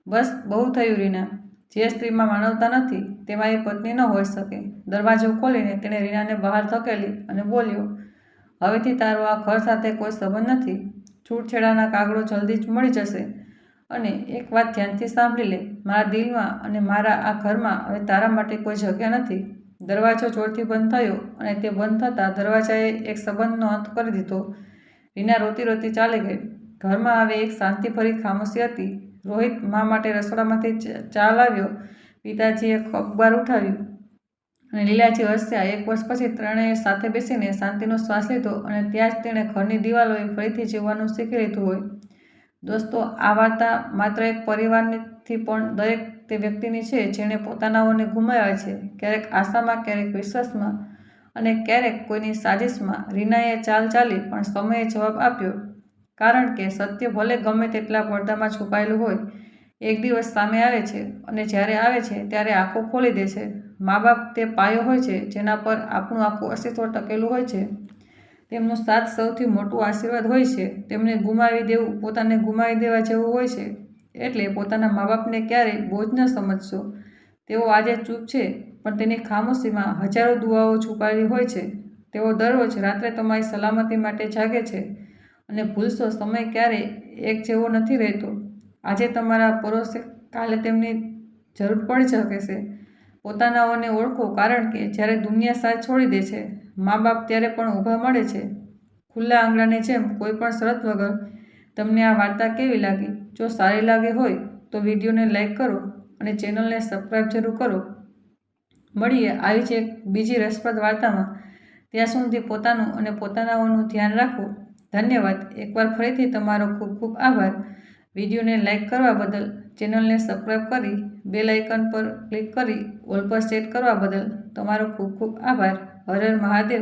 બસ, બહુ થયું રીના. જે સ્ત્રીમાં માનવતા નથી તેમાં એ પત્ની ન હોઈ શકે. દરવાજો ખોલીને તેણે રીનાને બહાર ધકેલી અને બોલ્યો, હવેથી તારો આ ઘર સાથે કોઈ સંબંધ નથી. છૂટછેડાના કાગળો જલ્દી જ મળી જશે. અને એક વાત ધ્યાનથી સાંભળી લે, મારા દિલમાં અને મારા આ ઘરમાં હવે તારા માટે કોઈ જગ્યા નથી. દરવાજો જોરથી બંધ થયો અને તે બંધ થતાં દરવાજાએ એક સંબંધનો અંત કરી દીધો. રીના રોતી રોતી ચાલી ગઈ. ઘરમાં હવે એક શાંતિભરી ખામોશી હતી. રોહિત મા માટે રસોડામાંથી ચા લાવ્યો. પિતાજીએ અખબાર ઉઠાવ્યું અને લીલાજી હસ્યા. 1 વર્ષ પછી ત્રણેય સાથે બેસીને શાંતિનો શ્વાસ લીધો અને ત્યાં જ તેણે ઘરની દિવાલોએ ફરીથી જીવવાનું શીખી લીધું હોય. દોસ્તો, આ વાર્તા માત્ર એક પરિવારથી પણ દરેક તે વ્યક્તિની છે જેણે પોતાનાઓને ગુમાવ્યા છે, ક્યારેક આશામાં, ક્યારેક વિશ્વાસમાં અને ક્યારેક કોઈની સાજિશમાં. રીનાએ ચાલ ચાલી, પણ સમયે જવાબ આપ્યો, કારણ કે સત્ય ભલે ગમે તેટલા પડદામાં છુપાયેલું હોય, એક દિવસ સામે આવે છે અને જ્યારે આવે છે ત્યારે આંખો ખોલી દે છે. મા-બાપ તે પાયો હોય છે જેના પર આપણું આખું અસ્તિત્વ ટકેલું હોય છે. તેમનો સાથ સૌથી મોટો આશીર્વાદ હોય છે. તેમને ગુમાવી દેવું પોતાને ગુમાવી દેવા જેવું હોય છે. એટલે પોતાના મા-બાપને ક્યારેય બોજ ન સમજશો. તેઓ આજે ચૂપ છે, પણ તેની ખામોશીમાં હજારો દુઆઓ છુપાયેલી હોય છે. તેઓ દરરોજ રાત્રે તમારી સલામતી માટે જાગે છે. અને ભૂલશો, સમય ક્યારેય એક જેવો નથી રહેતો. આજે તમારા પરોસે કાલે તેમની જરૂર પડી શકે છે. પોતાનાઓને ઓળખો, કારણ કે જ્યારે દુનિયા સાથ છોડી દે છે, મા-બાપ ત્યારે પણ ઊભા મળે છે, ખુલ્લા આંગણાની જેમ, કોઈ પણ શરત વગર. તમને આ વાર્તા કેવી લાગી? જો સારી લાગી હોય તો વિડીયોને લાઈક કરો અને ચેનલને સબસ્ક્રાઈબ જરૂર કરો. મળીએ આવી જ એક બીજી રસપ્રદ વાર્તામાં. ત્યાં સુધી પોતાનું અને પોતાનાઓનું ધ્યાન રાખો. ધન્યવાદ. એકવાર ફરીથી તમારો ખૂબ ખૂબ આભાર. વિડીયોને લાઈક કરવા બદલ, ચેનલને સબસ્ક્રાઈબ કરી, બેલ આઇકન પર ક્લિક કરી ઓલ પર સેટ કરવા બદલ તમારો ખૂબ ખૂબ આભાર. હર હર મહાદેવ.